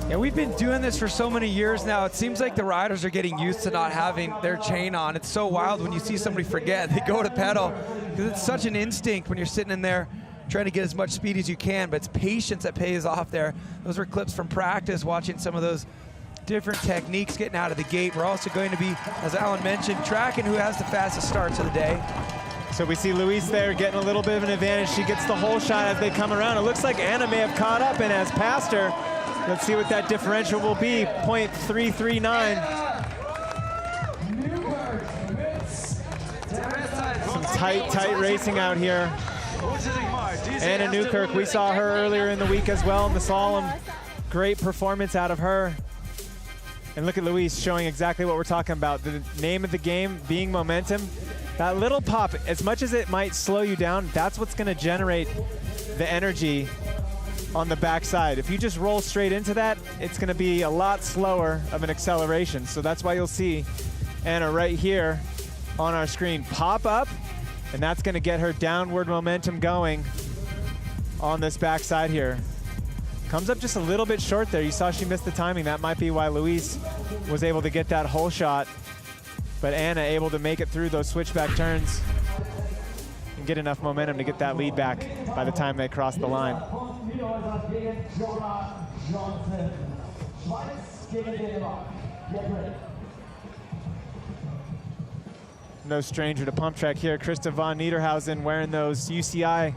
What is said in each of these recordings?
Yeah, we've been doing this for so many years now. It seems like the riders are getting used to not having their chain on. It's so wild when you see somebody forget. They go to pedal because it's such an instinct when you're sitting in there trying to get as much speed as you can, but it's patience that pays off there. Those were clips from practice, watching some of those different techniques getting out of the gate. We're also going to be, as Alan mentioned, tracking who has the fastest starts of the day. So we see Luis there getting a little bit of an advantage. She gets the whole shot as they come around. It looks like Anna may have caught up and has passed her. Let's see what that differential will be, 0.339. Some tight racing out here. Anna Newkirk, we saw her earlier in the week as well in the slalom. Great performance out of her. And look at Luis showing exactly what we're talking about. The name of the game being momentum. That little pop, as much as it might slow you down, that's what's gonna generate the energy on the backside. If you just roll straight into that, it's gonna be a lot slower of an acceleration. So that's why you'll see Anna right here on our screen pop up, and that's gonna get her downward momentum going on this backside here. Comes up just a little bit short there. You saw she missed the timing. That might be why Luis was able to get that whole shot. But Anna able to make it through those switchback turns and get enough momentum to get that lead back by the time they cross the line. No stranger to pump track here. Krista von Niederhausen wearing those UCI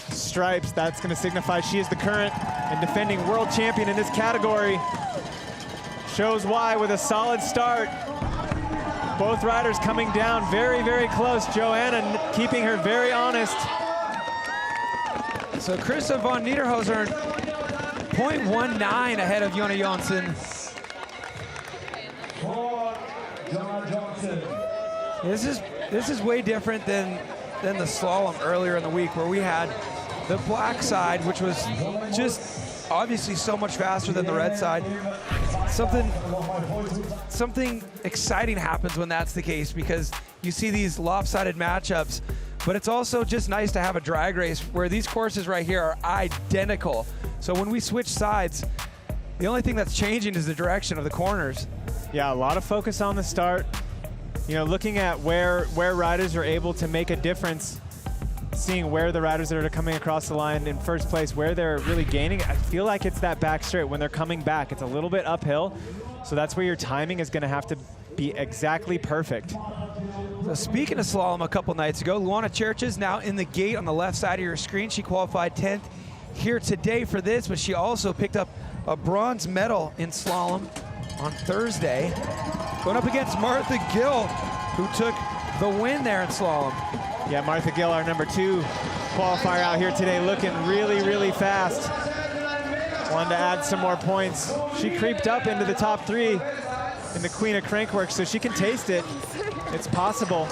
stripes. That's going to signify she is the current and defending world champion in this category. Shows why with a solid start. Both riders coming down very, very close. Joanna keeping her very honest. So Krista von Niederhausen, 0.19 ahead of Jonna Jonsson. This is way different than the slalom earlier in the week, where we had the black side, which was just obviously so much faster than the red side. Something exciting happens when that's the case, because you see these lopsided matchups, but it's also just nice to have a drag race where these courses right here are identical. So when we switch sides, the only thing that's changing is the direction of the corners. Yeah, a lot of focus on the start. You know, looking at where riders are able to make a difference, seeing where the riders that are coming across the line in first place, where they're really gaining. I feel like it's that back straight when they're coming back. It's a little bit uphill, so that's where your timing is going to have to be exactly perfect. So speaking of slalom, a couple nights ago, Luana Churches now in the gate on the left side of your screen. She qualified 10th here today for this, but she also picked up a bronze medal in slalom on Thursday, going up against Martha Gill, who took the win there in slalom. Yeah, Martha Gill, our #2 qualifier out here today, looking really, really fast. Wanted to add some more points. She creeped up into the top 3 in the Queen of Crankworx, so she can taste it. It's possible.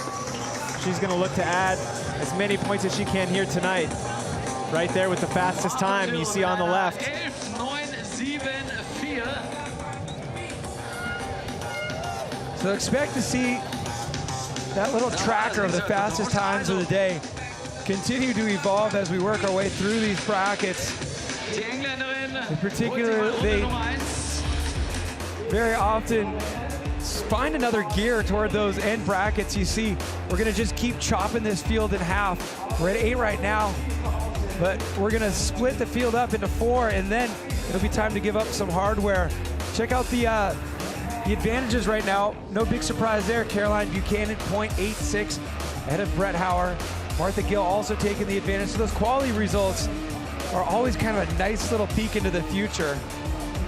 She's gonna look to add as many points as she can here tonight. Right there with the fastest time you see on the left. So expect to see that little tracker of the fastest times of the day continue to evolve as we work our way through these brackets. In particular, they very often find another gear toward those end brackets. You see, we're gonna just keep chopping this field in half. We're at 8 right now, but we're gonna split the field up into 4, and then it'll be time to give up some hardware. Check out the advantages right now. No big surprise there. Caroline Buchanan, 0.86 ahead of Brett Hauer. Martha Gill also taking the advantage. So those quality results are always kind of a nice little peek into the future.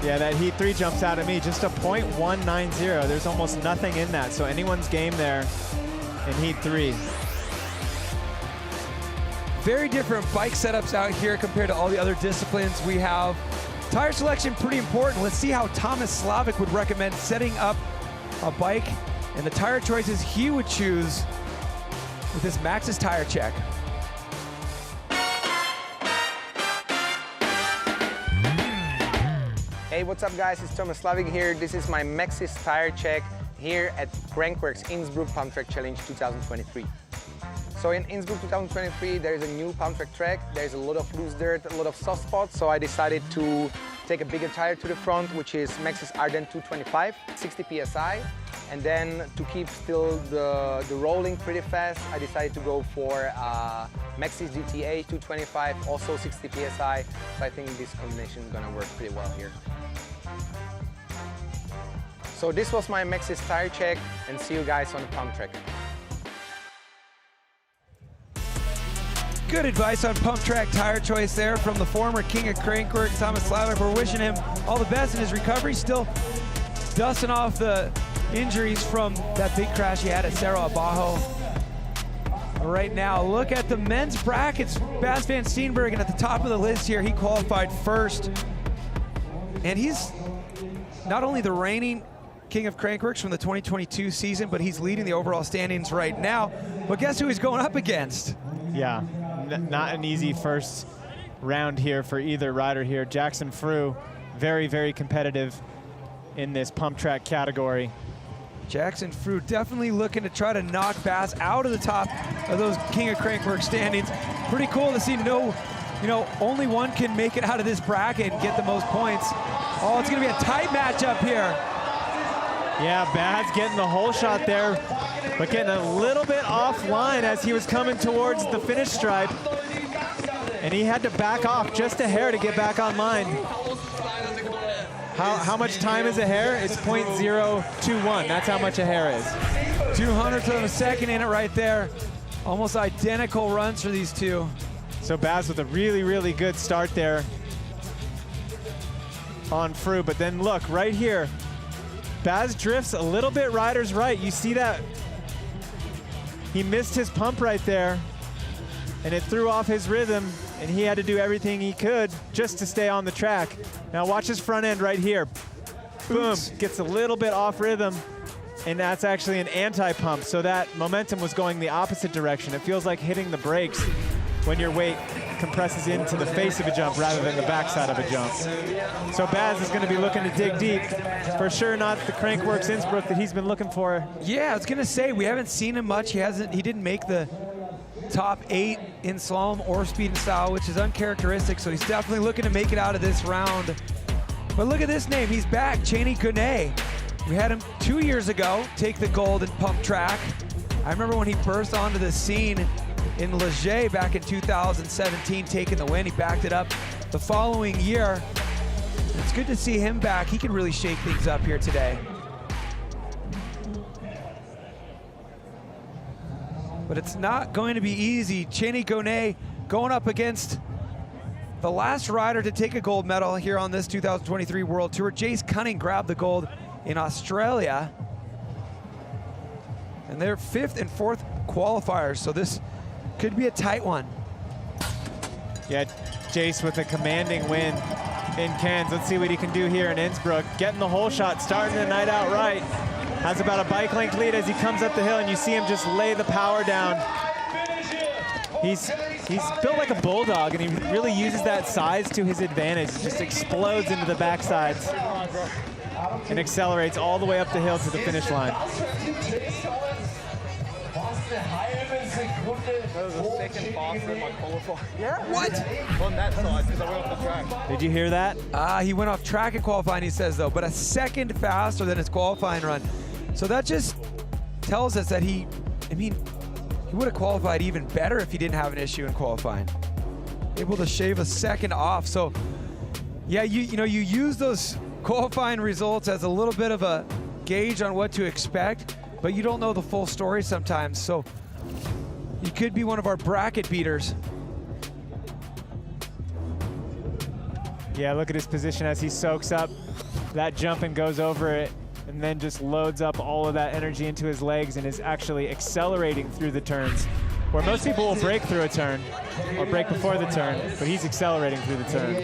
Yeah, that Heat 3 jumps out at me, just a 0.190. There's almost nothing in that, so anyone's game there in Heat 3. Very different bike setups out here compared to all the other disciplines we have. Tire selection, pretty important. Let's see how Thomas Slavic would recommend setting up a bike and the tire choices he would choose with this Maxxis tire check. Hey, what's up guys? It's Thomas Slavic here. This is my Maxxis tire check here at Crankworx Innsbruck Pump Track Challenge 2023. So in Innsbruck 2023, there's a new pump track. There's a lot of loose dirt, a lot of soft spots. So I decided to take a bigger tire to the front, which is Maxxis Arden 225, 60 PSI. And then to keep still the rolling pretty fast, I decided to go for Maxxis GTA 225, also 60 PSI. So I think this combination is gonna work pretty well here. So this was my Maxxis tire check, and see you guys on the pump track. Good advice on pump track tire choice there from the former king of Crankworx, Thomas Slavik. We're wishing him all the best in his recovery. Still dusting off the injuries from that big crash he had at Cerro Abajo. Right now, look at the men's brackets. Bas van Steenbergen at the top of the list here. He qualified first. And he's not only the reigning king of Crankworx from the 2022 season, but he's leading the overall standings right now. But guess who he's going up against? Yeah, not an easy first round here for either rider here. Jackson Frew, very, very competitive in this pump track category. Jackson Frew definitely looking to try to knock Bas out of the top of those king of Crankworx standings. Pretty cool to see only one can make it out of this bracket and get the most points. Oh, it's gonna be a tight matchup here. Yeah, Bas getting the whole shot there, but getting a little bit offline as he was coming towards the finish stripe. And he had to back off just a hair to get back online. How much time is a hair? It's 0.021. That's how much a hair is. 200th of a second in it right there. Almost identical runs for these two. So Bas with a really, really good start there on Frew. But then look, right here, Bas drifts a little bit rider's right. You see that? He missed his pump right there, and it threw off his rhythm, and he had to do everything he could just to stay on the track. Now watch his front end right here. Boom, gets a little bit off rhythm, and that's actually an anti-pump, so that momentum was going the opposite direction. It feels like hitting the brakes when your weight compresses into the face of a jump rather than the backside of a jump. So Bas is going to be looking to dig deep. For sure not the Crankworx Innsbruck that he's been looking for. Yeah, I was going to say, we haven't seen him much. He didn't make the top 8 in slalom or speed and style, which is uncharacteristic, so he's definitely looking to make it out of this round. But look at this name, he's back, Cheney Kone. We had him 2 years ago take the gold in pump track. I remember when he burst onto the scene in Leger back in 2017, taking the win. He backed it up the following year. It's good to see him back. He can really shake things up here today. But it's not going to be easy. Cheney Kone going up against the last rider to take a gold medal here on this 2023 World Tour. Jace Cunning grabbed the gold in Australia. And they're 5th and 4th qualifiers, so this could be a tight one. Yeah, Jace with a commanding win in Cairns. Let's see what he can do here in Innsbruck. Getting the whole shot, starting the night out right. Has about a bike length lead as he comes up the hill, and you see him just lay the power down. He's built like a bulldog, and he really uses that size to his advantage. He just explodes into the backsides and accelerates all the way up the hill to the finish line. That was a second faster in my qualifying. Yeah? What? On that side, because I went off the track. Did you hear that? He went off track at qualifying, he says, though, but a second faster than his qualifying run. So that just tells us that he would have qualified even better if he didn't have an issue in qualifying. Able to shave a second off. So, yeah, you use those qualifying results as a little bit of a gauge on what to expect, but you don't know the full story sometimes. So you could be one of our bracket beaters. Yeah, look at his position as he soaks up that jump and goes over it, and then just loads up all of that energy into his legs and is actually accelerating through the turns, where most people will brake through a turn or brake before the turn, but he's accelerating through the turn.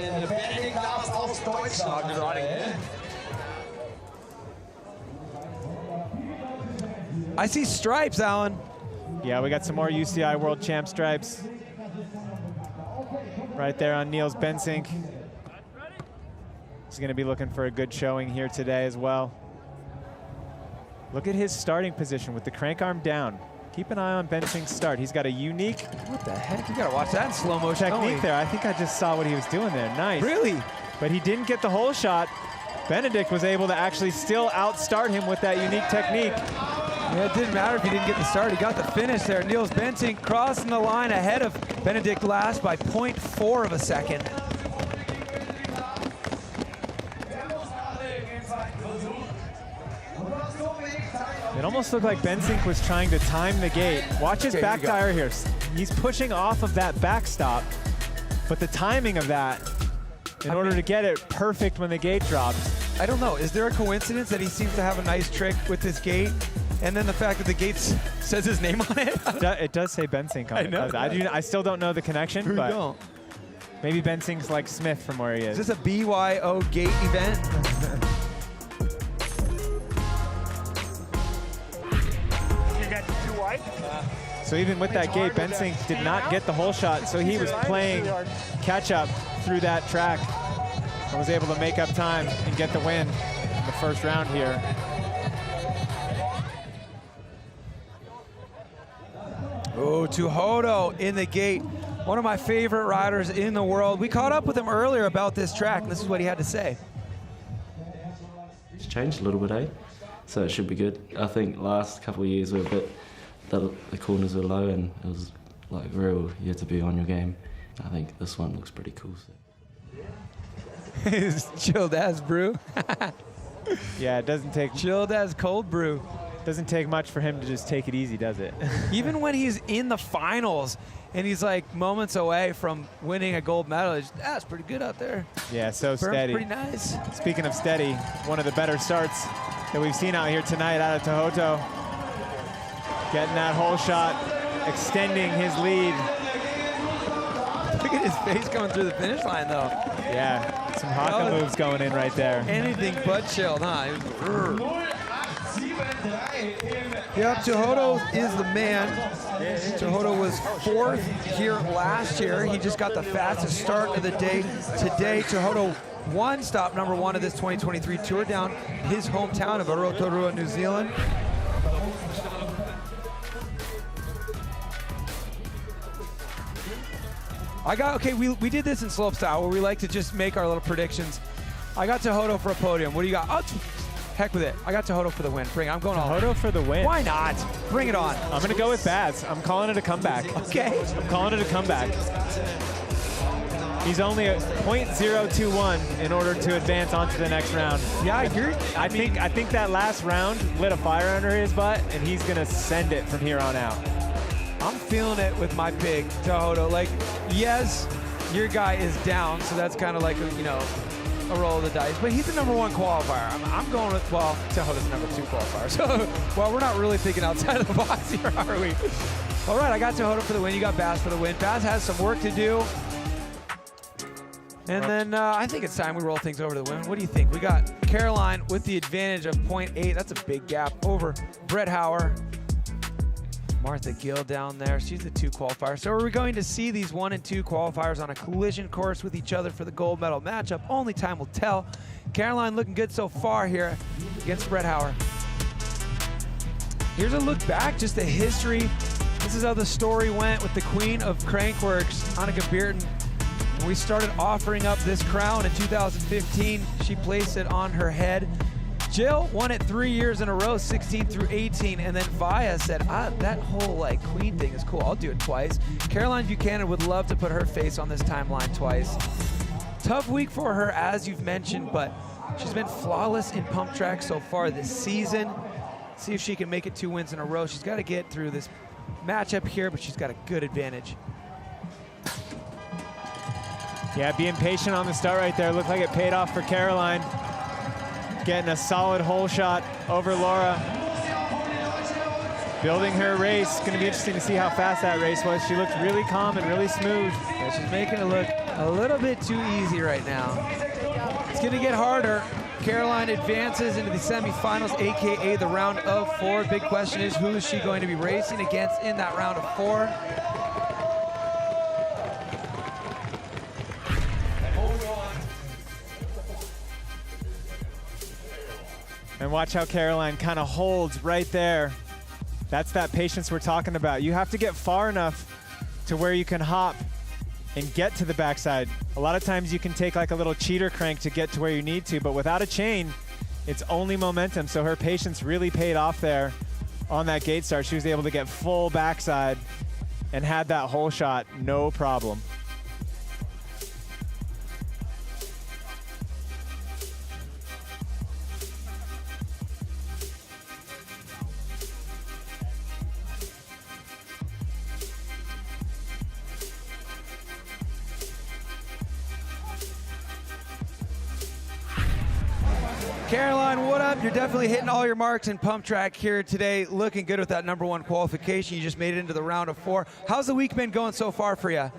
I see stripes, Alan. Yeah, we got some more UCI World Champ stripes right there on Niels Bensink. He's going to be looking for a good showing here today as well. Look at his starting position with the crank arm down. Keep an eye on Bensink's start. He's got a unique... What the heck? You got to watch that in slow motion. Technique there. I think I just saw what he was doing there. Nice. Really? but he didn't get the whole shot. Benedict was able to actually still outstart him with that unique technique. Yeah, it didn't matter if he didn't get the start. He got the finish there. Niels Bensink crossing the line ahead of Benedict last by 0.4 of a second. It almost looked like Bensink was trying to time the gate. Watch his back tire here. He's pushing off of that backstop, but the timing of that, in order to get it perfect when the gate drops. I don't know. Is there a coincidence that he seems to have a nice trick with this gate, and then the fact that the gate says his name on it? It does say Bensink on it. I still don't know the connection, but maybe Bensink's like Smith from where he is. Is this a BYO gate event? So even with that gate, Bensink did not get the whole shot, so he was playing catch-up through that track and was able to make up time and get the win in the first round here. Oh, Tuhoto in the gate. One of my favorite riders in the world. We caught up with him earlier about this track, and this is what he had to say. It's changed a little bit, eh? So it should be good. I think last couple of years were a bit, the corners were low and it was like real, you had to be on your game. I think this one looks pretty cool. So. It's chilled as brew. Yeah, it doesn't take... Chilled as cold brew. Doesn't take much for him to just take it easy, does it? Even when he's in the finals and he's like moments away from winning a gold medal, that's pretty good out there. Yeah, so steady. Pretty nice. Speaking of steady, one of the better starts that we've seen out here tonight out of Tuhoto. Getting that whole shot, extending his lead. Look at his face coming through the finish line, though. Yeah, some haka moves going in right there. Anything but chilled, huh? Yep, Tuhoto is the man. Tuhoto was 4th here last year. He just got the fastest start of the day today. Tuhoto won stop number 1 of this 2023 Tour down his hometown of Aotearoa, New Zealand. We did this in slopestyle where we like to just make our little predictions. I got Tuhoto for a podium. What do you got? Oh, heck with it. I got Tuhoto for the win. Bring it. I'm going all Tuhoto for the win. Why not? Bring it on. I'm going to go with Baz. I'm calling it a comeback. Okay. I'm calling it a comeback. He's only at .021 in order to advance on to the next round. Yeah, I think that last round lit a fire under his butt, and he's going to send it from here on out. I'm feeling it with my pick, Tuhoto. Like, yes, your guy is down, so that's kind of like, a roll of the dice. But he's the #1 qualifier. I'm going with, well, Tuhoto's the #2 qualifier. So, well, we're not really thinking outside of the box here, are we? All right, I got Tuhoto for the win. You got Baz for the win. Baz has some work to do. And then I think it's time we roll things over to the women. What do you think? We got Caroline with the advantage of 0.8. That's a big gap over Brett Hauer. Martha Gill down there. She's the 2 qualifier. So are we going to see these 1 and 2 qualifiers on a collision course with each other for the gold medal matchup? Only time will tell. Caroline looking good so far here against Brett Hauer. Here's a look back, just the history. This is how the story went with the queen of Crankworx, Annika Beerten. When we started offering up this crown in 2015, she placed it on her head. Jill won it 3 years in a row, 16 through 18, and then Vaya said, that whole queen thing is cool, I'll do it twice. Caroline Buchanan would love to put her face on this timeline twice. Tough week for her, as you've mentioned, but she's been flawless in pump track so far this season. See if she can make it 2 wins in a row. She's got to get through this matchup here, but she's got a good advantage. Yeah, being patient on the start right there. Looked like it paid off for Caroline. Getting a solid hole shot over Laura. Building her race. Going to be interesting to see how fast that race was. She looked really calm and really smooth. Yeah, she's making it look a little bit too easy right now. It's going to get harder. Caroline advances into the semifinals, AKA the round of 4. Big question is, who is she going to be racing against in that round of 4? And watch how Caroline kind of holds right there. That's that patience we're talking about. You have to get far enough to where you can hop and get to the backside A lot of times you can take like a little cheater crank to get to where you need to, but without a chain, it's only momentum. So her patience really paid off there on that gate start. She was able to get full backside and had that whole shot, no problem. Caroline, what up? You're definitely hitting all your marks in pump track here today. Looking good with that #1 qualification. You just made it into the round of 4. How's the week been going so far for you?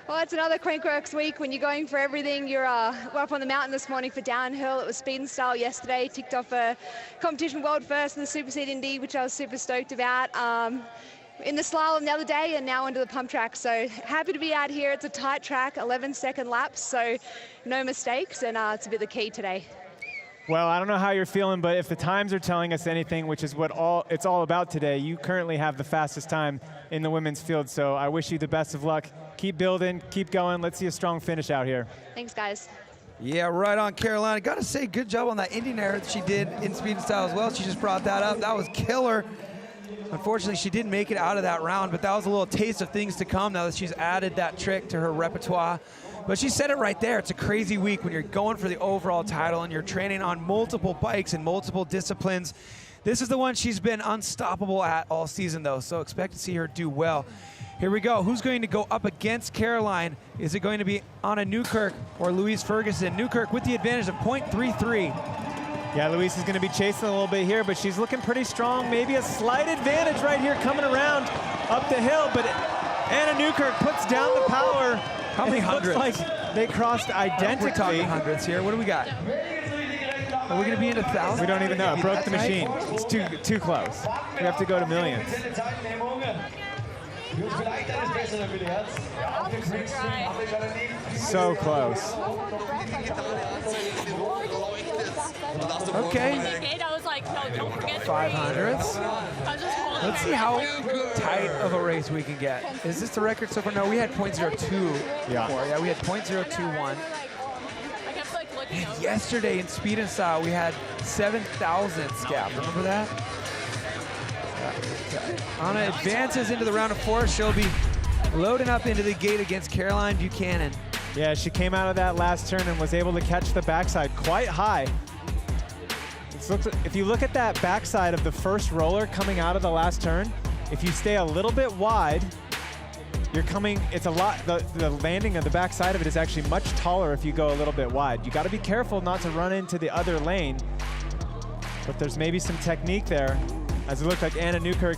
Well, it's another Crankworx week when you're going for everything. We're up on the mountain this morning for downhill. It was speed and style yesterday. Ticked off a competition world first in the Superseed Indy, which I was super stoked about. In the slalom the other day, and now into the pump track. So happy to be out here. It's a tight track, 11-second laps, so no mistakes, and it's a bit the key today. Well, I don't know how you're feeling, but if the times are telling us anything, which is what it's all about today, you currently have the fastest time in the women's field. So I wish you the best of luck. Keep building, keep going. Let's see a strong finish out here. Thanks, guys. Yeah, right on, Caroline. Got to say, good job on that Indian air that she did in speed and style as well. She just brought that up. That was killer. Unfortunately, she didn't make it out of that round, but that was a little taste of things to come now that she's added that trick to her repertoire. But she said it right there. It's a crazy week when you're going for the overall title and you're training on multiple bikes and multiple disciplines. This is the one she's been unstoppable at all season, though, so expect to see her do well. Here we go. Who's going to go up against Caroline? Is it going to be Anna Newkirk or Louise Ferguson? Newkirk with the advantage of .33. Yeah, Louise is going to be chasing a little bit here, but she's looking pretty strong. Maybe a slight advantage right here coming around up the hill, but Anna Newkirk puts down the power. How many hundreds? Looks like they crossed identically. We're talking hundreds here. What do we got? Are we going to be in 1,000? We don't even know. It broke the machine. It's too close. We have to go to millions. So close. Okay. I was like, no, don't forget 500s. Let's see how tight of a race we can get. Is this the record so far? No, we had .02. Yeah, we had .021. And yesterday in speed and style, we had 7,000 scap. Remember that? Anna advances into the round of 4. She'll be loading up into the gate against Caroline Buchanan. Yeah, she came out of that last turn and was able to catch the backside quite high. If you look at that backside of the first roller coming out of the last turn, if you stay a little bit wide, you're coming, it's a lot, the landing of the backside of it is actually much taller if you go a little bit wide. You got to be careful not to run into the other lane, but there's maybe some technique there, as it looked like Anna Newkirk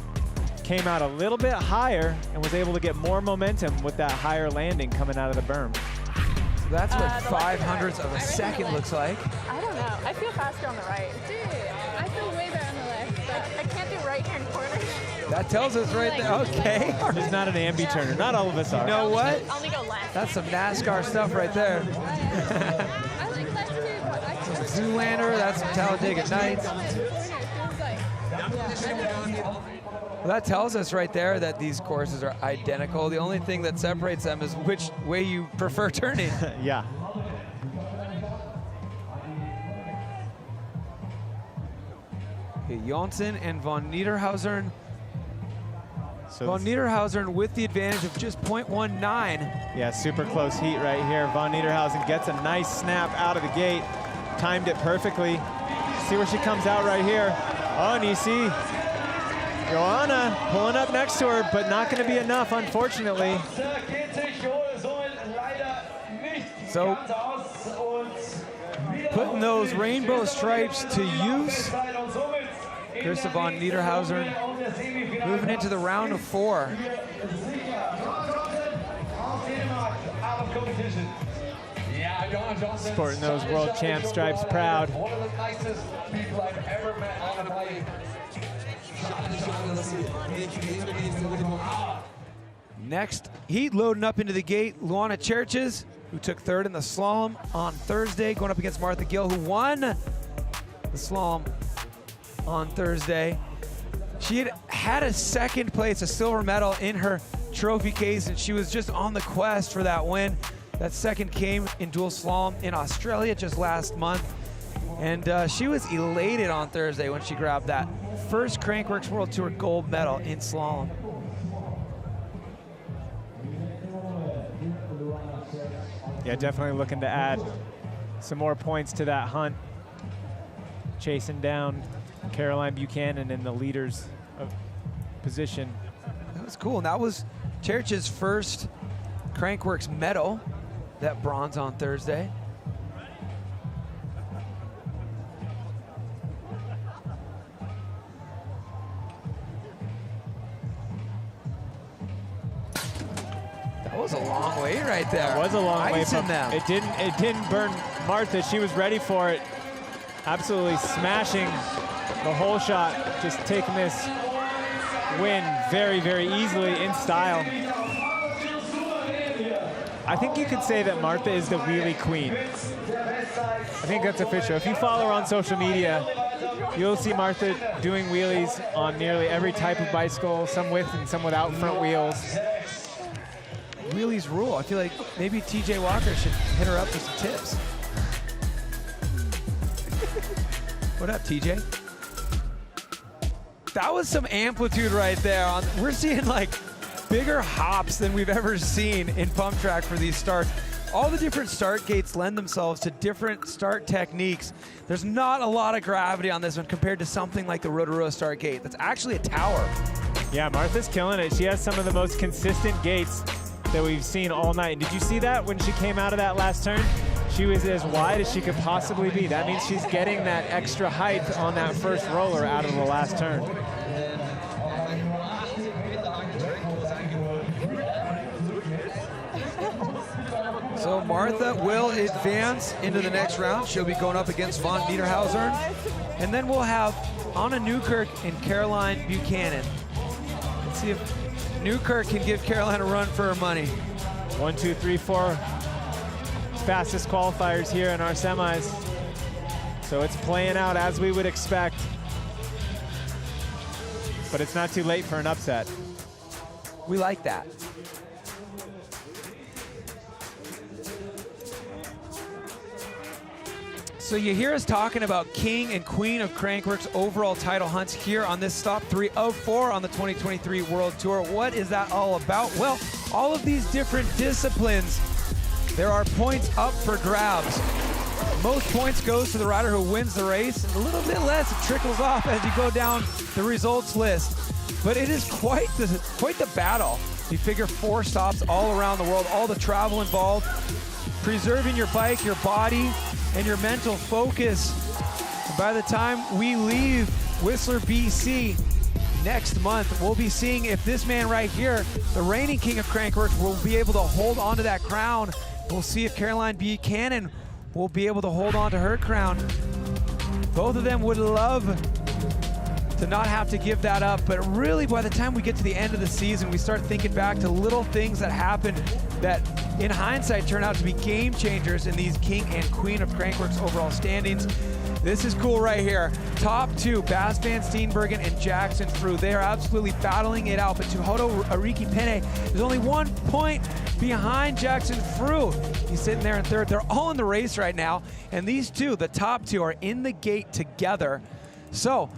came out a little bit higher and was able to get more momentum with that higher landing coming out of the berm. So that's what 500ths of a second looks like. I don't know. I feel faster on the right. Dude, I feel way better on the left. Like, I can't do right here in corners. That tells us right there. Okay. She's not an ambi turner. Not all of us are. You know what? I only go left. That's some NASCAR stuff right there. I like left too, but I can't. Zoolander, that's some Talladega Nights. Well, that tells us right there that these courses are identical. The only thing that separates them is which way you prefer turning. Yeah. Okay, Janssen and von Niederhausen. So Von Niederhausen with the advantage of just .19. Yeah, super close heat right here. Von Niederhausen gets a nice snap out of the gate. Timed it perfectly. See where she comes out right here. Oh, and you see Joanna pulling up next to her, but not going to be enough, unfortunately. So, putting those rainbow stripes to use. Christa von Niederhausen moving into the round of 4. Sporting those world champ stripes proud. One of the nicest people I've ever met on a bike. Next heat loading up into the gate, Luana Churches, who took 3rd in the slalom on Thursday, going up against Martha Gill, who won the slalom on Thursday. She had a 2nd place, a silver medal in her trophy case, and she was just on the quest for that win. That second came in dual slalom in Australia just last month. And she was elated on Thursday when she grabbed that first Crankworx World Tour gold medal in slalom. Yeah, definitely looking to add some more points to that hunt. Chasing down Caroline Buchanan in the leader's position. That was cool. And that was Cherch's first Crankworx medal, that bronze on Thursday. That was a long way right there. It was a long way from them. It didn't burn Martha. She was ready for it. Absolutely smashing the whole shot, just taking this win very, very easily in style. I think you could say that Martha is the wheelie queen. I think that's official. If you follow her on social media, you'll see Martha doing wheelies on nearly every type of bicycle, some with and some without front wheels. Wheelies rule. I feel like maybe TJ Walker should hit her up for some tips. What up, TJ? That was some amplitude right there. We're seeing like bigger hops than we've ever seen in pump track for these starts. All the different start gates lend themselves to different start techniques. There's not a lot of gravity on this one compared to something like the Rotorua start gate. That's actually a tower. Yeah, Martha's killing it. She has some of the most consistent gates that we've seen all night. And did you see that when she came out of that last turn? She was as wide as she could possibly be. That means she's getting that extra height on that first roller out of the last turn. So Martha will advance into the next round. She'll be going up against Von Niederhauser. And then we'll have Anna Newkirk and Caroline Buchanan. Let's see if Newkirk can give Caroline a run for her money. 1, 2, 3, 4 fastest qualifiers here in our semis. So it's playing out as we would expect. But it's not too late for an upset. We like that. So you hear us talking about King and Queen of Crankworx overall title hunts here on this stop 3 of 4 on the 2023 World Tour. What is that all about? Well, all of these different disciplines, there are points up for grabs. Most points goes to the rider who wins the race, and a little bit less trickles off as you go down the results list. But it is quite the battle. You figure 4 stops all around the world, all the travel involved, preserving your bike, your body, and your mental focus. And by the time we leave Whistler, BC next month, we'll be seeing if this man right here, the reigning king of Crankworx, will be able to hold on to that crown. We'll see if Caroline Buchanan will be able to hold on to her crown. Both of them would love to not have to give that up, but really by the time we get to the end of the season, we start thinking back to little things that happened that in hindsight turn out to be game changers in these King and Queen of Crankworx overall standings. This is cool right here. Top 2, Bas van Steenbergen and Jackson Frew. They are absolutely battling it out, but Tuhoto Ariki Pene is only 1 point behind Jackson Frew. He's sitting there in 3rd. They're all in the race right now, and these two, the top 2, are in the gate together. So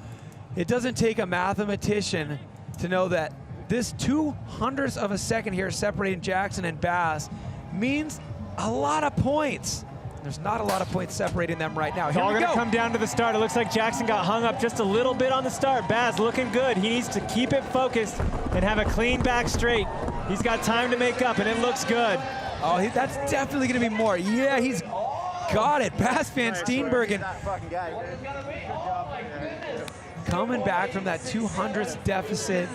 it doesn't take a mathematician to know that this 0.02 of a second here separating Jackson and Bas means a lot of points. There's not a lot of points separating them right now. It's all going to come down to the start. It looks like Jackson got hung up just a little bit on the start. Bas looking good. He needs to keep it focused and have a clean back straight. He's got time to make up, and it looks good. Oh, that's definitely going to be more. Yeah, he's got it. Bas van Steenbergen coming back from that 200th deficit,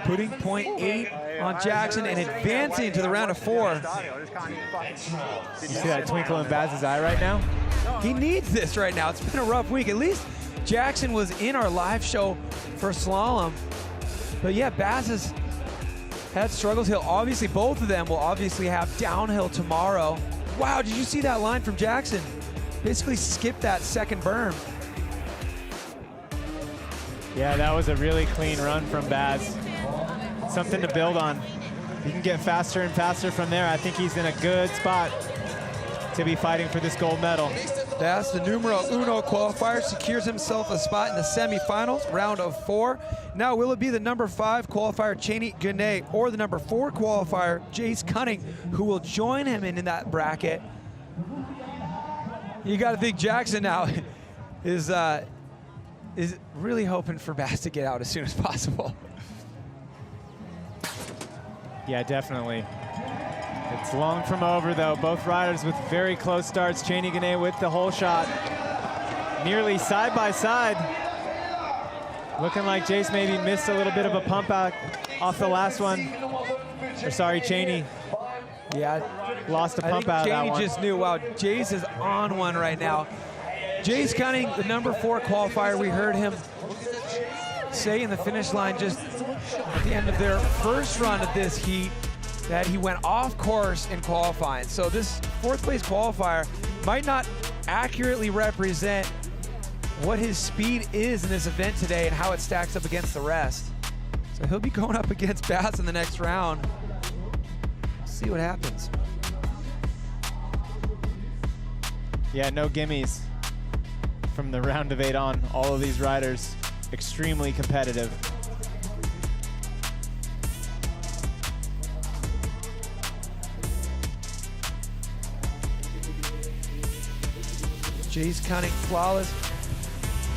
putting 0.8 on Jackson and advancing to the round of 4. You see that twinkle in Bas's eye right now? He needs this right now. It's been a rough week. At least Jackson was in our live show for slalom. But yeah, Bas has had struggles. Both of them will obviously have downhill tomorrow. Wow, did you see that line from Jackson? Basically skipped that second berm. Yeah, that was a really clean run from Bas. Something to build on. If he can get faster and faster from there, I think he's in a good spot to be fighting for this gold medal. That's the numero uno qualifier, secures himself a spot in the semifinals, round of 4. Now, will it be the number 5 qualifier, Cheney Ganay, or the number 4 qualifier, Jace Cunning, who will join him in that bracket? You got to think Jackson now is really hoping for Bass to get out as soon as possible. Yeah, definitely. It's long from over, though. Both riders with very close starts. Cheney Ganay with the hole shot. Nearly side by side. Looking like Jace maybe missed a little bit of a pump out off the last one. Or sorry, Cheney. Yeah, lost a pump out of that one. Cheney just knew, wow, Jace is on one right now. Jace Cunning, the number 4 qualifier, we heard him say in the finish line just at the end of their first run of this heat that he went off course in qualifying. So this 4th place qualifier might not accurately represent what his speed is in this event today and how it stacks up against the rest. So he'll be going up against Bass in the next round. See what happens. Yeah, no gimmies from the round of 8 on. All of these riders extremely competitive. Jace Cunning, flawless.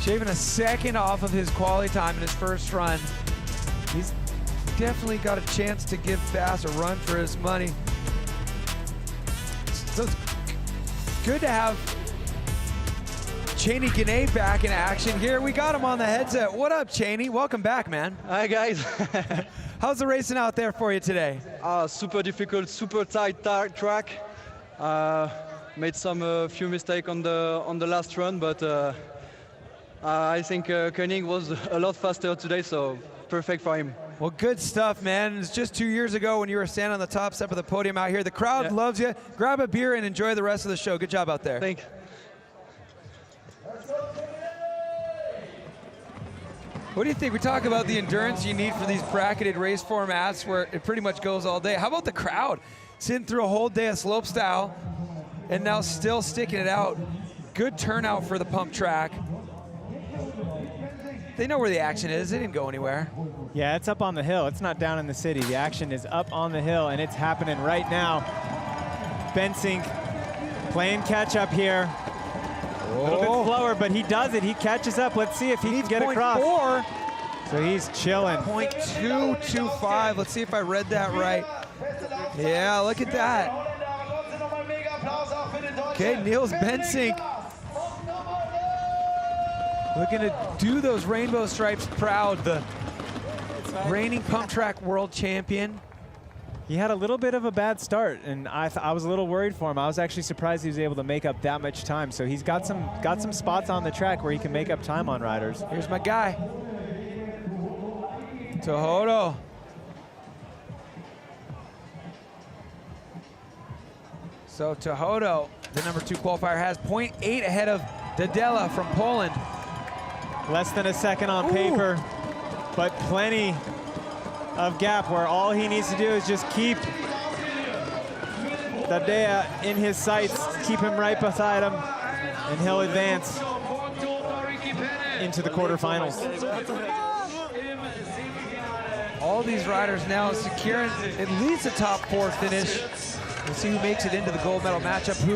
Shaving a second off of his quality time in his first run. He's definitely got a chance to give Bass a run for his money. So it's good to have Cheney Ganay back in action here. We got him on the headset. What up, Cheney? Welcome back, man. Hi, guys. How's the racing out there for you today? Super difficult, super tight track. Made some few mistakes on the last run, but I think Koenig was a lot faster today, so perfect for him. Well, good stuff, man. It's just 2 years ago when you were standing on the top step of the podium out here. The crowd loves you. Grab a beer and enjoy the rest of the show. Good job out there. Thanks. What do you think? We talk about the endurance you need for these bracketed race formats where it pretty much goes all day. How about the crowd? Sitting through a whole day of slope style and now still sticking it out. Good turnout for the pump track. They know where the action is. They didn't go anywhere. Yeah, it's up on the hill. It's not down in the city. The action is up on the hill, and it's happening right now. Bensink playing catch up here. A little bit slower, but he does it. He catches up. Let's see if he can get across. 0.4. So he's chilling. 0.225. Let's see if I read that right. Yeah, look at that. Okay, Niels Bensink looking to do those rainbow stripes proud. The reigning pump track world champion. He had a little bit of a bad start, and I was a little worried for him. I was actually surprised he was able to make up that much time. So he's got some spots on the track where he can make up time on riders. Here's my guy, Tohoto. So Tohoto, the number 2 qualifier, has 0.8 ahead of Dadela from Poland. Less than a second on paper, but plenty of gap where all he needs to do is just keep Dadea in his sights, keep him right beside him, and he'll advance into the quarterfinals. All these riders now securing at least a top 4 finish. We'll see who makes it into the gold medal matchup, who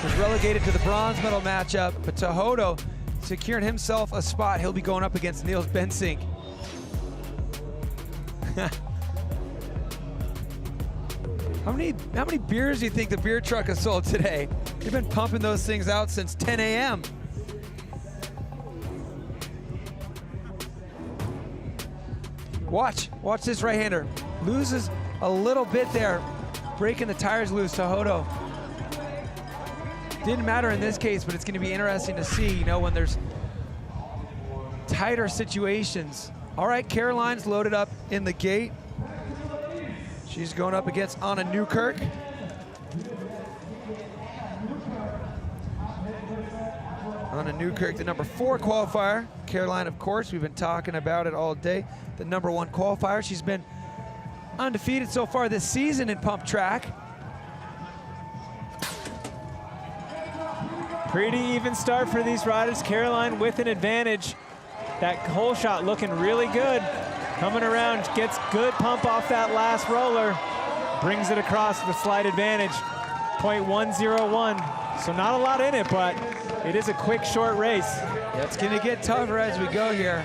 was relegated to the bronze medal matchup. But Tohoto securing himself a spot. He'll be going up against Niels Bensink. How many beers do you think the beer truck has sold today? They've been pumping those things out since 10 a.m. Watch this right-hander. Loses a little bit there, breaking the tires loose. Tohoto. Didn't matter in this case, but it's going to be interesting to see, you know, when there's tighter situations. All right, Caroline's loaded up in the gate. She's going up against Anna Newkirk. Anna Newkirk, the number 4 qualifier. Caroline, of course, we've been talking about it all day. The number 1 qualifier. She's been undefeated so far this season in pump track. Pretty even start for these riders. Caroline with an advantage. That hole shot looking really good. Coming around, gets good pump off that last roller. Brings it across with a slight advantage. 0.101. So not a lot in it, but it is a quick, short race. Yeah, it's gonna get tougher as we go here.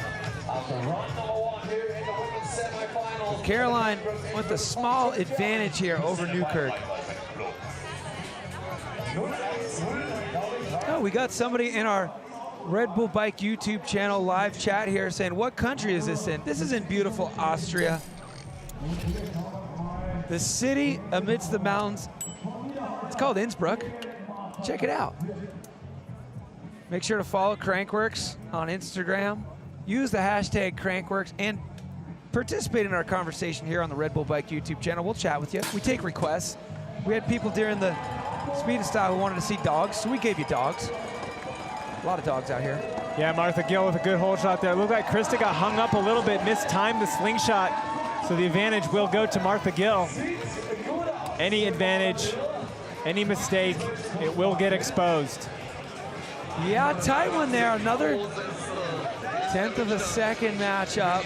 Caroline with a small advantage here over Newkirk. Oh, we got somebody in our Red Bull Bike YouTube channel live chat here saying, what country is this in? This is in beautiful Austria. The city amidst the mountains. It's called Innsbruck. Check it out. Make sure to follow Crankworx on Instagram. Use the hashtag Crankworx and participate in our conversation here on the Red Bull Bike YouTube channel. We'll chat with you. We take requests. We had people during the Speed and Style who wanted to see dogs, so we gave you dogs. A lot of dogs out here. Yeah, Martha Gill with a good hole shot there. Looked like Krista got hung up a little bit, mistimed the slingshot. So the advantage will go to Martha Gill. Any advantage, any mistake, it will get exposed. Yeah, tight one there. Another 10th of a second matchup.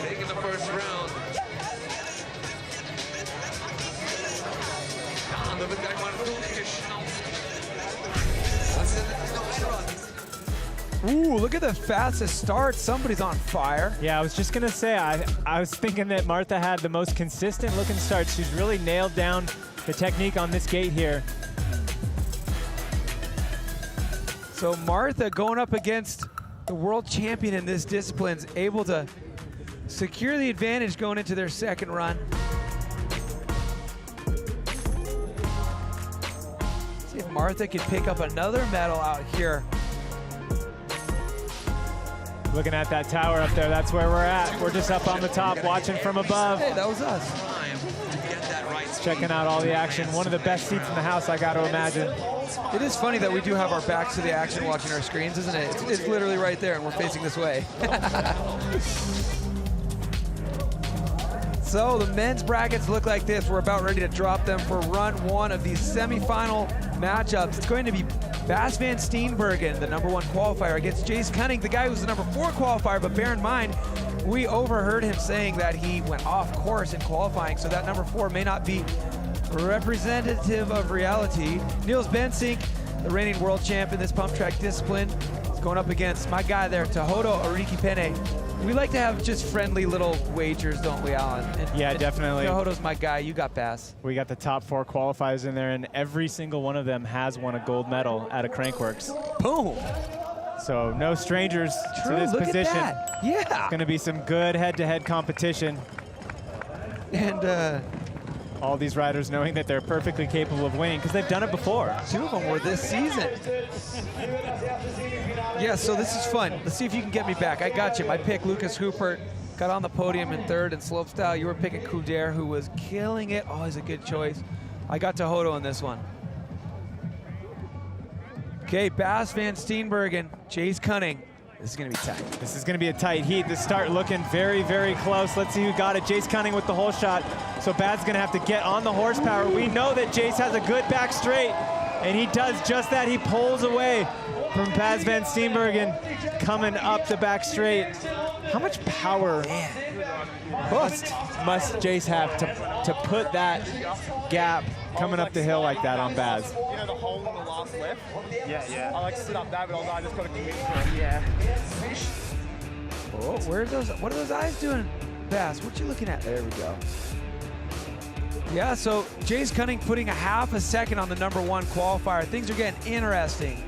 Taking the first round. Ooh, look at the fastest start. Somebody's on fire. Yeah, I was just gonna say, I was thinking that Martha had the most consistent looking start. She's really nailed down the technique on this gate here. So Martha going up against the world champion in this discipline is able to secure the advantage going into their second run. See if Martha can pick up another medal out here. Looking at that tower up there, that's where we're at. We're just up on the top watching from above. Hey, that was us. Checking out all the action. One of the best seats in the house, I got to imagine. It is funny that we do have our backs to the action watching our screens, isn't it? It's literally right there and we're facing this way. So the men's brackets look like this. We're about ready to drop them for run one of these semifinal matchups. It's going to be Bas van Steenbergen, the #1 qualifier, against Jace Cunning, the guy who's the #4 qualifier, but bear in mind, we overheard him saying that he went off course in qualifying, so that #4 may not be representative of reality. Niels Bensink, the reigning world champ in this pump track discipline, is going up against my guy there, Tehodo Arikipene. We like to have just friendly little wagers, don't we, Alan? Yeah, definitely. Tehodo's my guy. You got Bas. We got the top 4 qualifiers in there, and every single one of them has won a gold medal out of Crankworx. Boom. So no strangers to this look position. At that. Yeah. It's going to be some good head-to-head competition. And all these riders knowing that they're perfectly capable of winning because they've done it before. 2 of them were this season. Yeah, so this is fun. Let's see if you can get me back. I got you. My pick, Lucas Hoopert, got on the podium in 3rd in slopestyle. You were picking Couder, who was killing it. Always a good choice. I got Tehodo in this one. Okay, Bas van Steenbergen, Jace Cunning. This is going to be tight. This is going to be a tight heat. The start looking very, very close. Let's see who got it. Jace Cunning with the hole shot. So Bad's going to have to get on the horsepower. We know that Jace has a good back straight, and he does just that. He pulls away from Bas van Steenbergen coming up the back straight. How much power must Jace have to put that gap coming up the hill like that on Baz? You know the hole in the last lift? Yeah. I like to sit up there, but I just got to commit to it. Yeah. Oh, where are those? What are those eyes doing, Baz? What you looking at? There we go. Yeah, so Jace Cunning putting a half a second on the #1 qualifier. Things are getting interesting.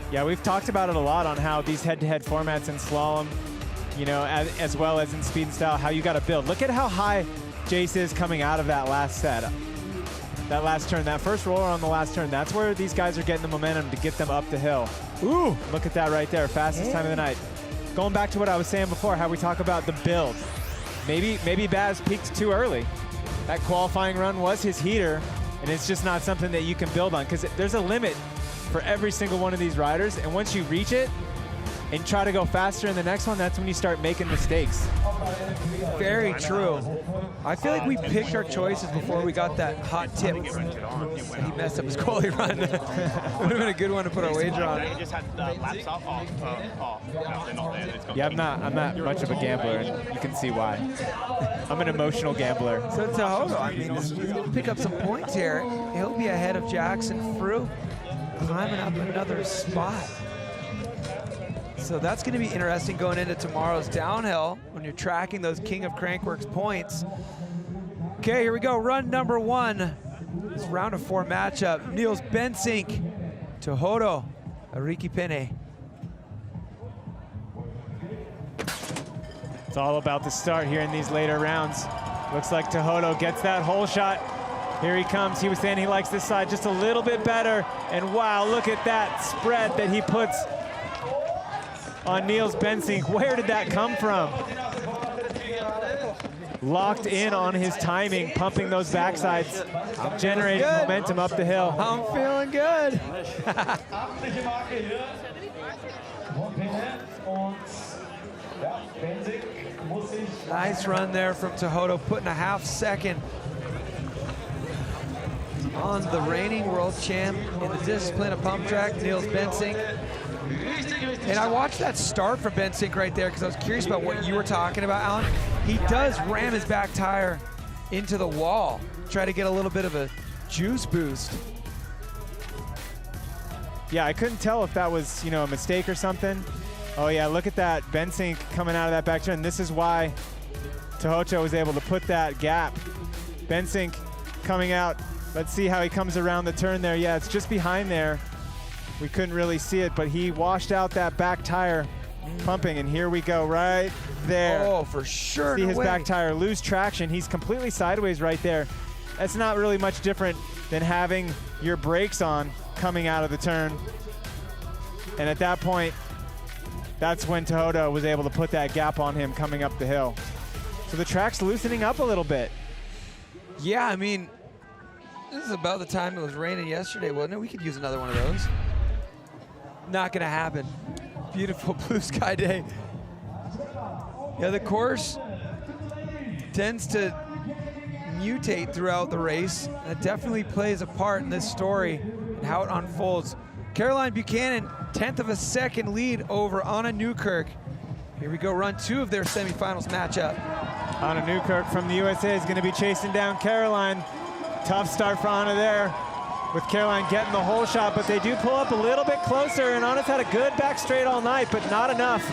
Yeah, we've talked about it a lot on how these head-to-head formats in slalom, you know, as well as in speed and style, how you got to build. Look at how high Jace is coming out of that last set. That last turn, that first roller on the last turn, that's where these guys are getting the momentum to get them up the hill. Ooh, look at that right there, fastest time of the night. Going back to what I was saying before, how we talk about the build. Maybe Baz peaked too early. That qualifying run was his heater, and it's just not something that you can build on because there's a limit for every single one of these riders, and once you reach it, and try to go faster in the next one, that's when you start making mistakes. Very true. I feel like we picked our choices before we got that hot tip. And he messed up his quality run. It would have been a good one to put our wager on. Yeah, I'm not much of a gambler, and you can see why. I'm an emotional gambler. So Tehoto, I mean, he's going to pick up some points here. He'll be ahead of Jackson Frew, climbing up another spot. So that's going to be interesting going into tomorrow's downhill when you're tracking those King of Crankworx points. Okay, here we go. Run number 1. This round of 4 matchup. Niels Bensink, Tehoto, Ariki Pene. It's all about the start here in these later rounds. Looks like Tehoto gets that hole shot. Here he comes. He was saying he likes this side just a little bit better. And wow, look at that spread that he puts on Niels Bensink. Where did that come from? Locked in on his timing, pumping those backsides, generating momentum up the hill. I'm feeling good. Nice run there from Tehoto, putting a half second on the reigning world champ in the discipline of pump track, Niels Bensink. And I watched that start from Bensink right there because I was curious about what you were talking about, Alan. He does ram his back tire into the wall, try to get a little bit of a juice boost. Yeah, I couldn't tell if that was, you know, a mistake or something. Oh yeah, look at that, Bensink coming out of that back turn. This is why Tehoto was able to put that gap. Bensink coming out. Let's see how he comes around the turn there. Yeah, it's just behind there. We couldn't really see it, but he washed out that back tire pumping, and here we go right there. Oh, for sure. See his back tire lose traction. He's completely sideways right there. That's not really much different than having your brakes on coming out of the turn. And at that point, that's when Tehoto was able to put that gap on him coming up the hill. So the track's loosening up a little bit. Yeah, I mean, this is about the time it was raining yesterday, wasn't it? We could use another one of those. Not gonna happen. Beautiful blue sky day. Yeah, the course tends to mutate throughout the race. And it definitely plays a part in this story and how it unfolds. Caroline Buchanan, 1/10 of a second lead over Anna Newkirk. Here we go, run 2 of their semifinals matchup. Anna Newkirk from the USA is gonna be chasing down Caroline. Tough start for Anna there, with Caroline getting the hole shot, but they do pull up a little bit closer, and Anna's had a good back straight all night, but not enough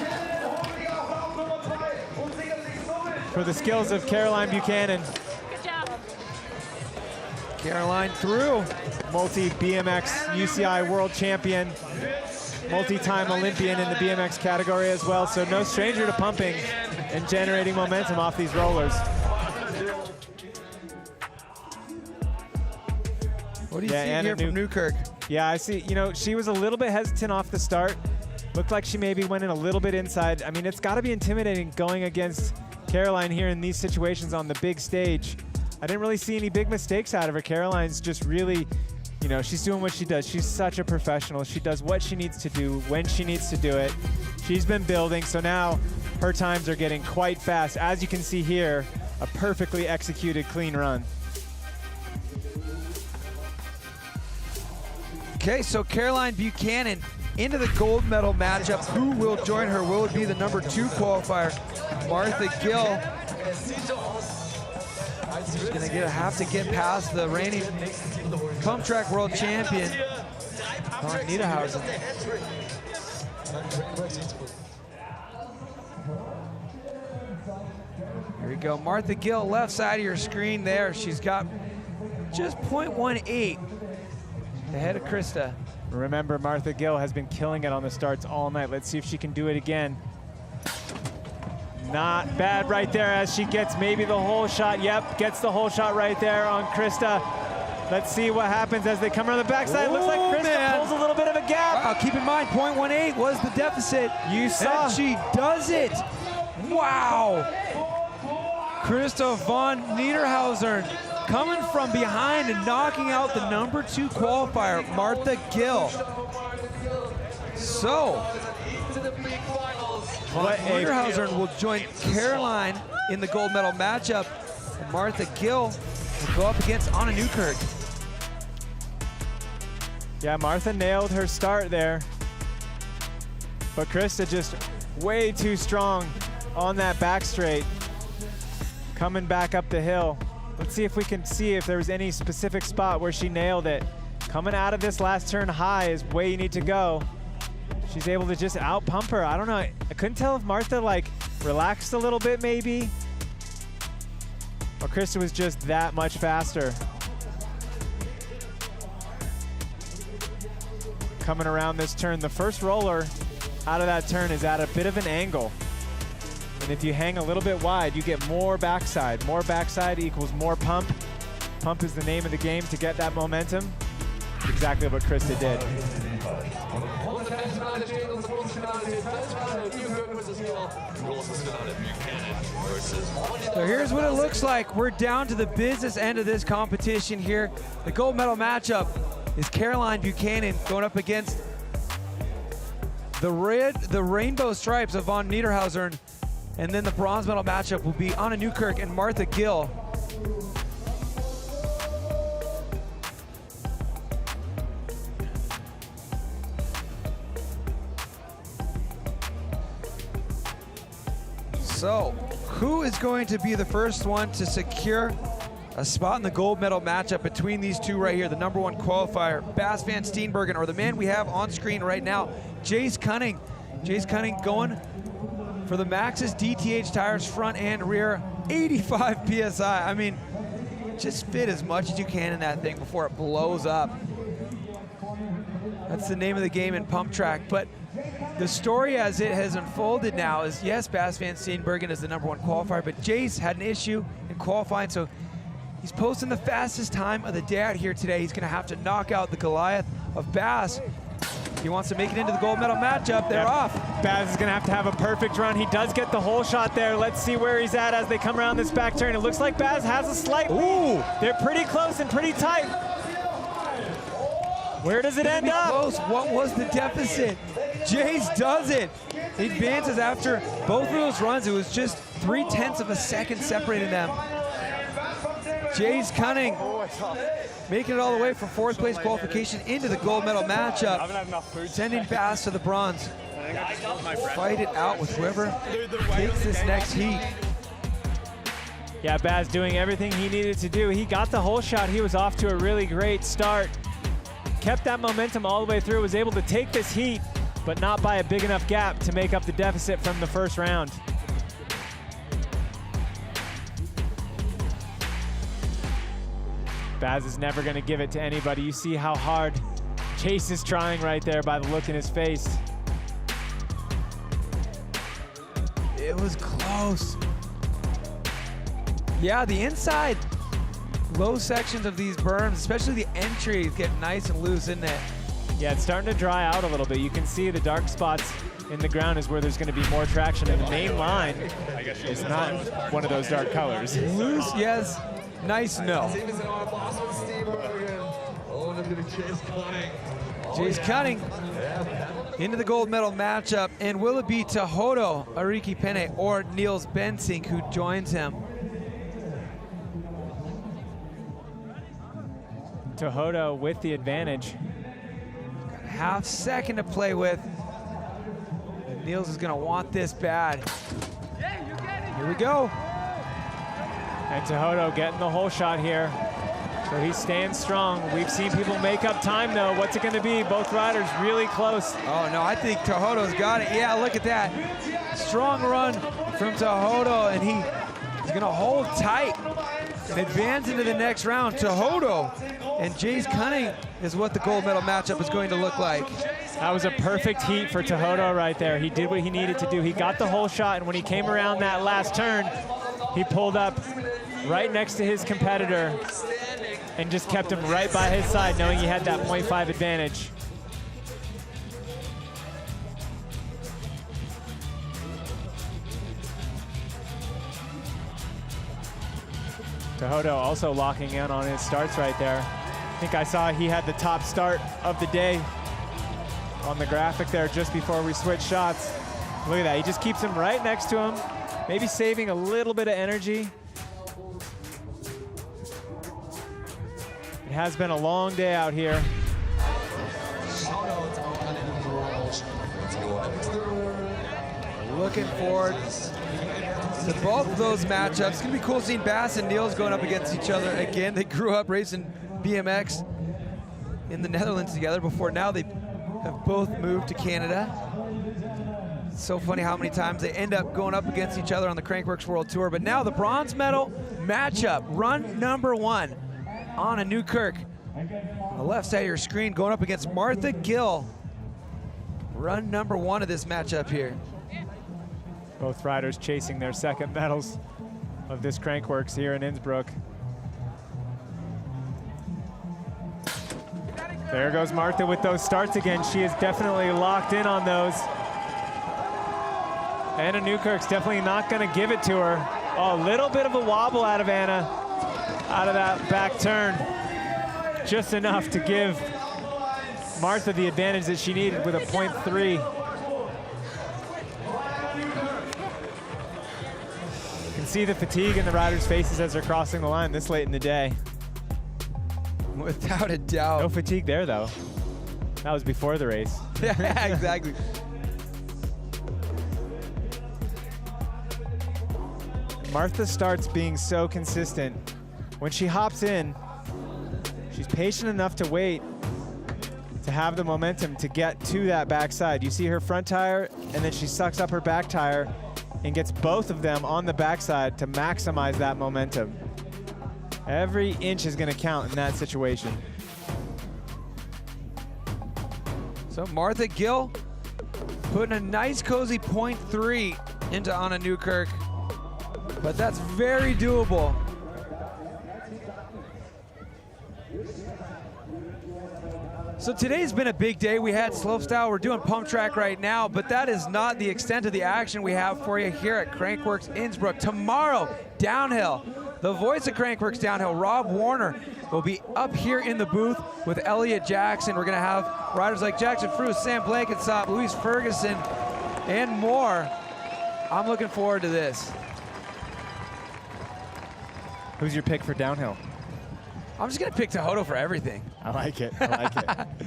for the skills of Caroline Buchanan. Good job. Caroline through. Multi-BMX UCI world champion, multi-time Olympian in the BMX category as well, so no stranger to pumping and generating momentum off these rollers. What do you see here from Newkirk? Yeah, I see, you know, she was a little bit hesitant off the start. Looked like she maybe went in a little bit inside. I mean, it's got to be intimidating going against Caroline here in these situations on the big stage. I didn't really see any big mistakes out of her. Caroline's just really, you know, she's doing what she does. She's such a professional. She does what she needs to do when she needs to do it. She's been building, so now her times are getting quite fast. As you can see here, a perfectly executed clean run. Okay, so Caroline Buchanan into the gold medal matchup. Who will join her? Will it be the number 2 qualifier, Martha Gill? She's gonna have to get past the reigning pump track world champion, Niederhausen. Here we go, Martha Gill, left side of your screen there. She's got just 0.18 ahead of Krista. Remember, Martha Gill has been killing it on the starts all night. Let's see if she can do it again. Not bad right there as she gets maybe the hole shot. Yep, gets the hole shot right there on Krista. Let's see what happens as they come around the backside. Looks like Krista pulls a little bit of a gap. Wow, keep in mind, 0.18 was the deficit. You saw. And she does it. Wow. Krista von Niederhausen coming from behind and knocking out the number 2 qualifier, Martha Gill. So, the big finals. Von Niederhausen will join Caroline in the gold medal matchup. And Martha Gill will go up against Anna Newkirk. Yeah, Martha nailed her start there. But Krista just way too strong on that back straight. Coming back up the hill. Let's see if we can see if there was any specific spot where she nailed it. Coming out of this last turn high is where you need to go. She's able to just out pump her. I don't know, I couldn't tell if Martha like relaxed a little bit maybe. Or Krista was just that much faster. Coming around this turn, the first roller out of that turn is at a bit of an angle. And if you hang a little bit wide, you get more backside. More backside equals more pump. Pump is the name of the game to get that momentum. Exactly what Krista did. So here's what it looks like. We're down to the business end of this competition here. The gold medal matchup is Caroline Buchanan going up against the rainbow stripes of Von Niederhausen. And then the bronze medal matchup will be Anna Newkirk and Martha Gill. So, who is going to be the first one to secure a spot in the gold medal matchup between these two right here, the #1 qualifier, Bas van Steenbergen, or the man we have on screen right now, Jace Cunning. Jace Cunning going for the Maxxis DTH tires, front and rear, 85 PSI. I mean, just fit as much as you can in that thing before it blows up. That's the name of the game in pump track. But the story as it has unfolded now is, yes, Bas van Steenbergen is the #1 qualifier, but Jace had an issue in qualifying, so he's posting the fastest time of the day out here today. He's gonna have to knock out the Goliath of Bas. He wants to make it into the gold medal matchup. They're off. Bas is gonna have to have a perfect run. He does get the hole shot there. Let's see where he's at as they come around this back turn. It looks like Bas has a slight lead. They're pretty close and pretty tight. Where does it end up? Close. What was the deficit? Jace does it. He advances after both of those runs. It was just 0.3 of a second separating them. Jace Cunning making it all the way from 4th place qualification into the gold medal matchup, sending Bas to the bronze. Fight it out with whoever takes this next heat. Yeah, Bas doing everything he needed to do. He got the hole shot. He was off to a really great start. Kept that momentum all the way through, was able to take this heat, but not by a big enough gap to make up the deficit from the first round. Bas is never gonna give it to anybody. You see how hard Chase is trying right there by the look in his face. It was close. Yeah, the inside low sections of these berms, especially the entries, get nice and loose, isn't it? Yeah, it's starting to dry out a little bit. You can see the dark spots in the ground is where there's going to be more traction, and the main line is not one of those dark colors. Loose, yes. Nice, no. Jace Cunning into the gold medal matchup, and will it be Tehodo Ariki Penne or Niels Bensink who joins him? Tehodo with the advantage. Got a half second to play with. And Niels is gonna want this bad. Here we go. And Tehodo getting the hole shot here. So he stands strong. We've seen people make up time though. What's it gonna be? Both riders really close. Oh no, I think Tehodo's got it. Yeah, look at that. Strong run from Tehodo, and he's gonna hold tight and advance into the next round. Tehodo and Jace Cunning is what the gold medal matchup is going to look like. That was a perfect heat for Tehodo right there. He did what he needed to do. He got the hole shot, and when he came around that last turn, he pulled up right next to his competitor and just kept him right by his side, knowing he had that 0.5 advantage. Tehodo also locking in on his starts right there. I think I saw he had the top start of the day. on the graphic there just before we switch shots. Look at that, he just keeps him right next to him, maybe saving a little bit of energy. It has been a long day out here. Looking forward to both of those matchups. It's gonna be cool seeing Bass and Niels going up against each other again. They grew up racing BMX in the Netherlands together before. Now they have both moved to Canada. It's so funny how many times they end up going up against each other on the Crankworx World Tour. But now the bronze medal matchup, run number 1, Anna Newkirk. On the left side of your screen, going up against Martha Gill. Run number 1 of this matchup here. Both riders chasing their second medals of this Crankworx here in Innsbruck. There goes Martha with those starts again. She is definitely locked in on those. Anna Newkirk's definitely not gonna give it to her. Oh, a little bit of a wobble out of Anna, out of that back turn. Just enough to give Martha the advantage that she needed with a 0.3. You can see the fatigue in the riders' faces as they're crossing the line this late in the day. Without a doubt. No fatigue there, though. That was before the race. Yeah, exactly. Martha starts being so consistent. When she hops in, she's patient enough to wait to have the momentum to get to that backside. You see her front tire, and then she sucks up her back tire and gets both of them on the backside to maximize that momentum. Every inch is gonna count in that situation. So Martha Gill putting a nice cozy 0.3 into Anna Newkirk, but that's very doable. So today's been a big day. We had slopestyle, we're doing pump track right now, but that is not the extent of the action we have for you here at Crankworx Innsbruck. Tomorrow, downhill. The voice of Crankworx Downhill, Rob Warner, will be up here in the booth with Elliot Jackson. We're gonna have riders like Jackson Fruce, Sam Blankensop, Louise Ferguson, and more. I'm looking forward to this. Who's your pick for downhill? I'm just gonna pick Tehoto for everything. I like it, I like it.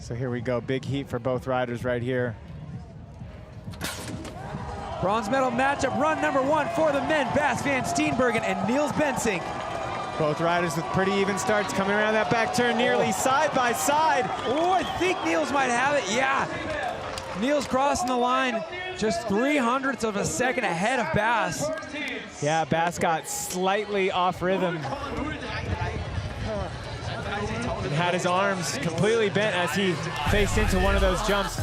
So here we go, big heat for both riders right here. Bronze medal matchup, run number 1 for the men, Bas van Steenbergen and Niels Bensink. Both riders with pretty even starts coming around that back turn, nearly side by side. Oh, I think Niels might have it, yeah. Niels crossing the line, just 0.03 of a second ahead of Bas. Yeah, Bas got slightly off rhythm and had his arms completely bent as he faced into one of those jumps.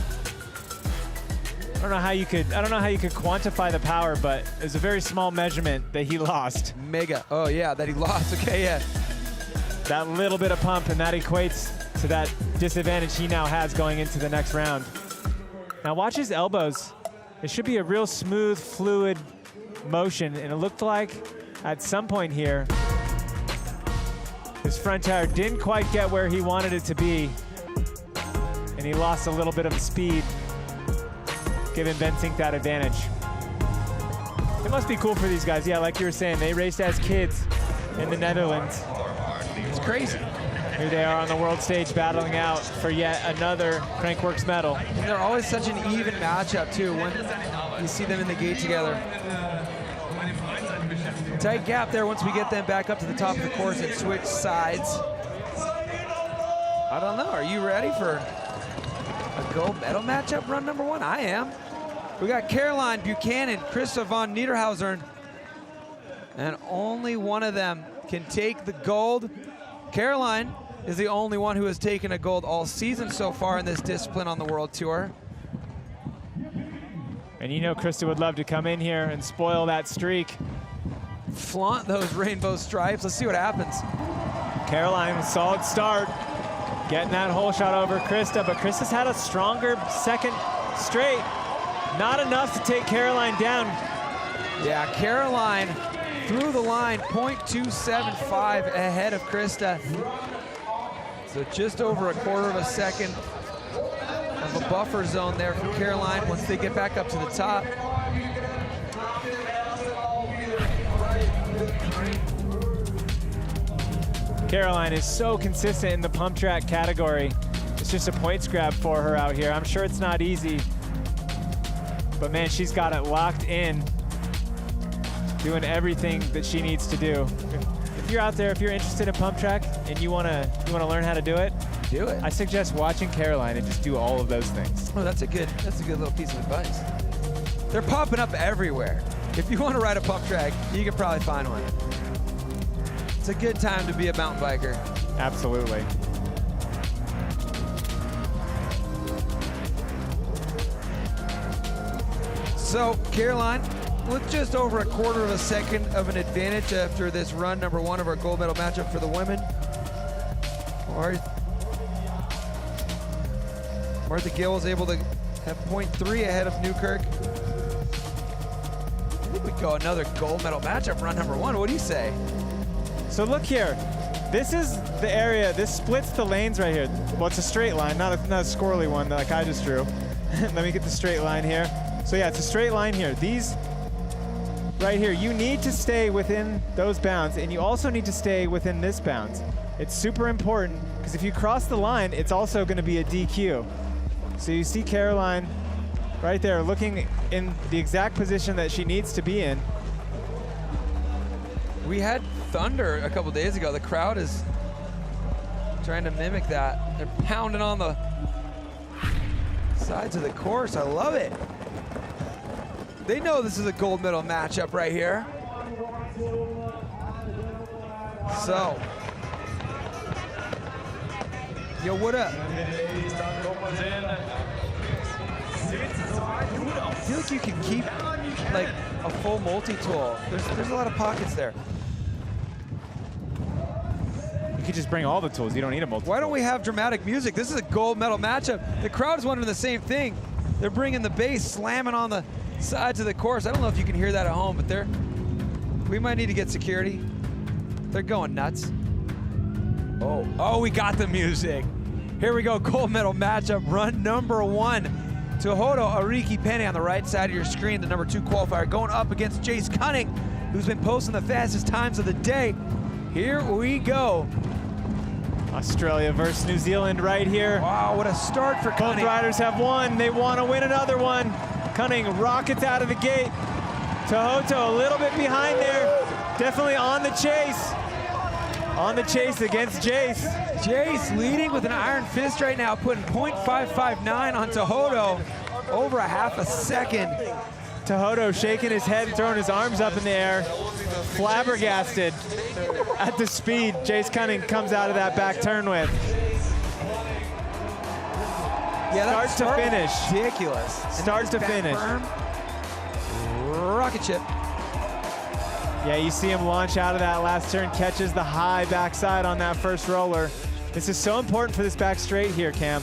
I don't know how you could quantify the power, but it was a very small measurement that he lost. Mega, oh yeah, that he lost, okay, yeah. That little bit of pump, and that equates to that disadvantage he now has going into the next round. Now watch his elbows. It should be a real smooth, fluid motion, and it looked like at some point here, his front tire didn't quite get where he wanted it to be, and he lost a little bit of speed, giving Bensink that advantage. It must be cool for these guys. Yeah, like you were saying, they raced as kids in the Netherlands. It's crazy. Here they are on the world stage battling out for yet another Crankworx medal. And they're always such an even matchup too when you see them in the gate together. Tight gap there once we get them back up to the top of the course and switch sides. I don't know, are you ready for a gold medal matchup, run number 1? I am. We got Caroline Buchanan, Krista von Niederhausen, and only one of them can take the gold. Caroline is the only one who has taken a gold all season so far in this discipline on the World Tour. And you know Krista would love to come in here and spoil that streak. Flaunt those rainbow stripes. Let's see what happens. Caroline, a solid start. Getting that hole shot over Krista, but Krista's had a stronger second straight. Not enough to take Caroline down. Yeah, Caroline through the line, 0.275 ahead of Krista. So just over a quarter of a second of a buffer zone there for Caroline once they get back up to the top. Caroline is so consistent in the pump track category. It's just a points grab for her out here. I'm sure it's not easy, but man, she's got it locked in, doing everything that she needs to do. If you're out there, if you're interested in pump track and you wanna learn how to do it, I suggest watching Caroline and just do all of those things. Oh, that's a good little piece of advice. They're popping up everywhere. If you want to ride a pump track, you can probably find one. It's a good time to be a mountain biker. Absolutely. So Caroline, with just over a quarter of a second of an advantage after this run, number 1 of our gold medal matchup for the women. Martha Gill was able to have 0.3 ahead of Newkirk. I think we go another gold medal matchup, run number 1. What do you say? So look here. This is the area, this splits the lanes right here. Well, it's a straight line, not a squirrely one like I just drew. Let me get the straight line here. So yeah, it's a straight line here. These right here, you need to stay within those bounds, and you also need to stay within this bounds. It's super important, because if you cross the line, it's also going to be a DQ. So you see Caroline right there looking in the exact position that she needs to be in. We had thunder a couple days ago. The crowd is trying to mimic that. They're pounding on the sides of the course. I love it. They know this is a gold medal matchup right here. So, yo, what up? I feel like you can keep like a full multi-tool. There's a lot of pockets there. You could just bring all the tools. You don't need a multi-tool. Why don't we have dramatic music? This is a gold medal matchup. The crowd is wondering the same thing. They're bringing the bass, slamming on the sides of the course. I don't know if you can hear that at home, but we might need to get security. They're going nuts. Oh, we got the music. Here we go, gold medal matchup, run number 1. Tohoto Ariki Penne on the right side of your screen, the number 2 qualifier, going up against Jace Cunning, who's been posting the fastest times of the day. Here we go. Australia versus New Zealand right here. Wow, what a start for Cunning. Both riders have won. They want to win another one. Cunning rockets out of the gate. Tohoto a little bit behind there. Definitely on the chase. On the chase against Jace. Jace leading with an iron fist right now, putting .559 on Tohoto. Over a half a second. Tohoto shaking his head and throwing his arms up in the air. Flabbergasted at the speed Jace Cunning comes out of that back turn with. Yeah, start to finish. Ridiculous. Start to finish. Firm. Rocket ship. Yeah, you see him launch out of that last turn, catches the high backside on that first roller. This is so important for this back straight here, Cam.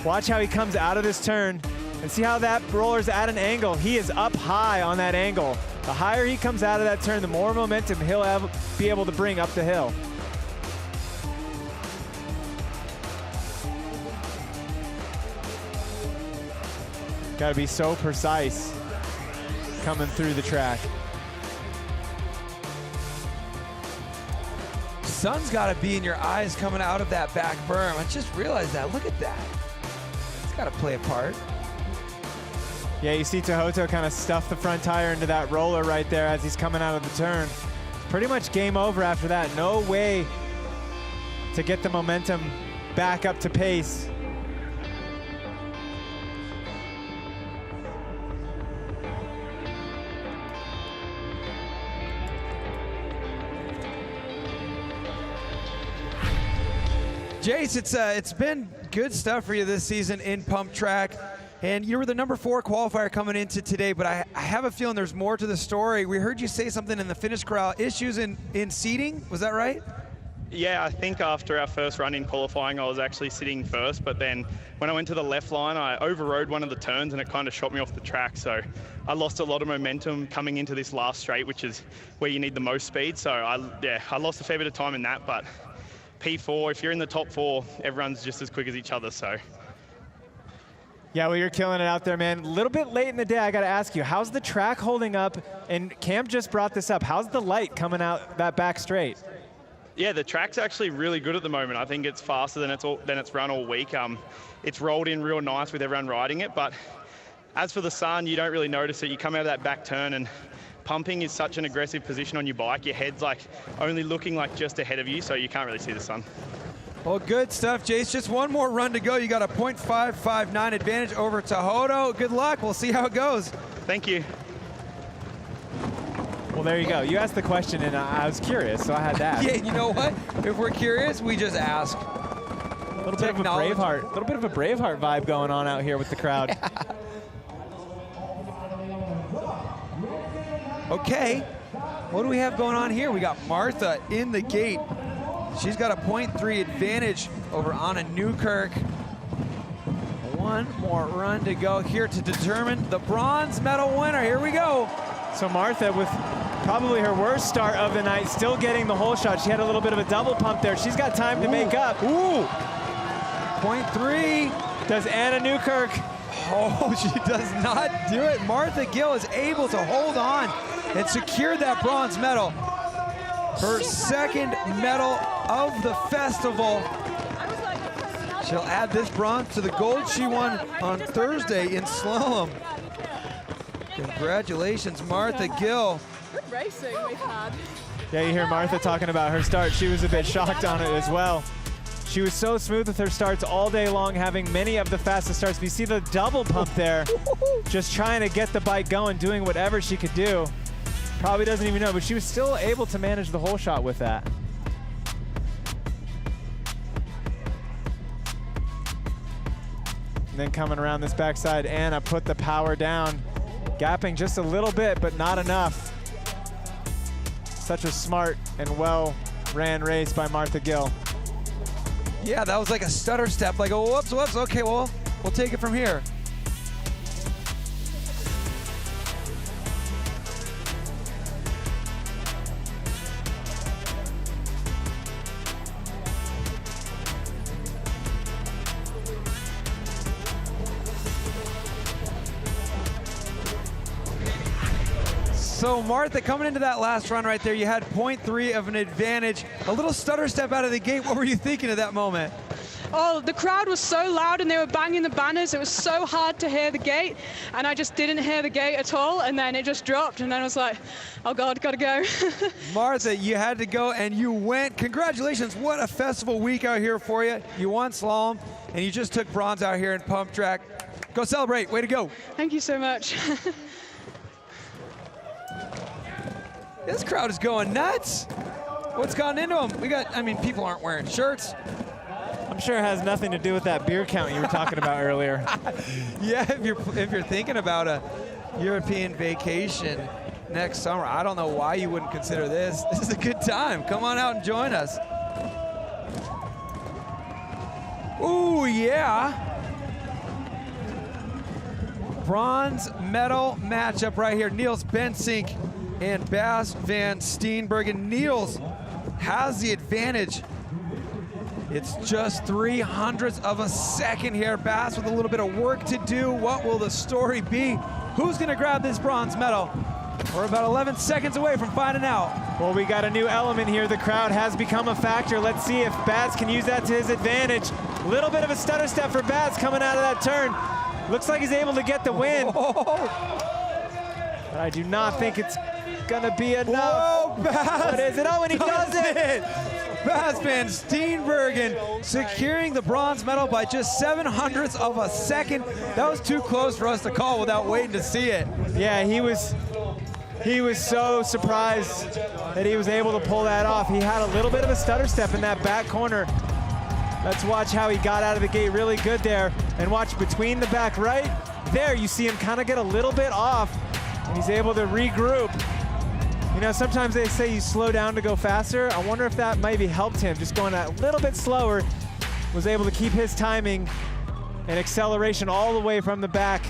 Watch how he comes out of this turn and see how that roller's at an angle. He is up high on that angle. The higher he comes out of that turn, the more momentum he'll be able to bring up the hill. Got to be so precise coming through the track. Sun's got to be in your eyes coming out of that back berm. I just realized that. Look at that. It's got to play a part. Yeah, you see Tohoto kind of stuff the front tire into that roller right there as he's coming out of the turn. Pretty much game over after that. No way to get the momentum back up to pace. Jace, it's been good stuff for you this season in pump track, and you were the number 4 qualifier coming into today, but I have a feeling there's more to the story. We heard you say something in the finish corral, issues in seating, was that right? Yeah, I think after our first run in qualifying, I was actually sitting first, but then when I went to the left line, I overrode one of the turns and it kind of shot me off the track. So I lost a lot of momentum coming into this last straight, which is where you need the most speed. So I lost a fair bit of time in that, but P4, if you're in the top 4, everyone's just as quick as each other, so. Yeah, well, you're killing it out there, man. A little bit late in the day, I got to ask you, how's the track holding up? And Cam just brought this up. How's the light coming out that back straight? Yeah, the track's actually really good at the moment. I think it's faster than it's run all week. It's rolled in real nice with everyone riding it, but as for the sun, you don't really notice it. You come out of that back turn, and pumping is such an aggressive position on your bike. Your head's like only looking like just ahead of you, so you can't really see the sun. Well, good stuff, Jace. Just one more run to go. You got a .559 advantage over Tahoto. Good luck. We'll see how it goes. Thank you. Well, there you go. You asked the question, and I was curious, so I had to ask. Yeah, you know what? If we're curious, we just ask. A little bit of a Braveheart vibe going on out here with the crowd. Yeah. Okay, what do we have going on here? We got Martha in the gate. She's got a .3 advantage over Anna Newkirk. One more run to go here to determine the bronze medal winner. Here we go. So Martha, with probably her worst start of the night, still getting the whole shot. She had a little bit of a double pump there. She's got time to make up. Ooh, .3. Does Anna Newkirk? Oh, she does not do it. Martha Gill is able to hold on and secure that bronze medal. Her second medal of the festival. She'll add this bronze to the gold she won on Thursday in slalom. Congratulations, Martha Gill. Good racing we've had. Yeah, you hear Martha talking about her start. She was a bit shocked on it as well. She was so smooth with her starts all day long, having many of the fastest starts. You see the double pump there, just trying to get the bike going, doing whatever she could do. Probably doesn't even know, but she was still able to manage the whole shot with that. And then coming around this backside, Anna put the power down, gapping just a little bit, but not enough. Such a smart and well-ran race by Martha Gill. Yeah, that was like a stutter step, like, oh, whoops, whoops, okay, well, we'll take it from here. So Martha, coming into that last run right there, you had .3 of an advantage. A little stutter step out of the gate. What were you thinking at that moment? Oh, the crowd was so loud and they were banging the banners. It was so hard to hear the gate, and I just didn't hear the gate at all, and then it just dropped, and then I was like, oh God, gotta go. Martha, you had to go and you went. Congratulations, what a festival week out here for you. You won slalom, and you just took bronze out here in pump track. Go celebrate, way to go. Thank you so much. This crowd is going nuts. What's gone into them? We got, I mean, people aren't wearing shirts. I'm sure it has nothing to do with that beer count you were talking about earlier. Yeah, if you're thinking about a European vacation next summer, I don't know why you wouldn't consider this. This is a good time. Come on out and join us. Ooh, yeah. Bronze medal matchup right here. Niels Bensink and Bas van Steenbergen. Niels has the advantage. It's just 0.03 of a second here. Bas with a little bit of work to do. What will the story be? Who's gonna grab this bronze medal? We're about 11 seconds away from finding out. Well, we got a new element here. The crowd has become a factor. Let's see if Bas can use that to his advantage. Little bit of a stutter step for Bas coming out of that turn. Looks like he's able to get the win. But I do not think it's gonna be enough. Whoa, Bas! What is it? Oh, and he does it! Bas van Steenbergen securing the bronze medal by just 0.07 of a second. That was too close for us to call without waiting to see it. Yeah, he was so surprised that he was able to pull that off. He had a little bit of a stutter step in that back corner. Let's watch how he got out of the gate really good there. And watch between the back right there, you see him kind of get a little bit off. And he's able to regroup. You know, sometimes they say you slow down to go faster. I wonder if that maybe helped him. Just going a little bit slower, was able to keep his timing and acceleration all the way from the back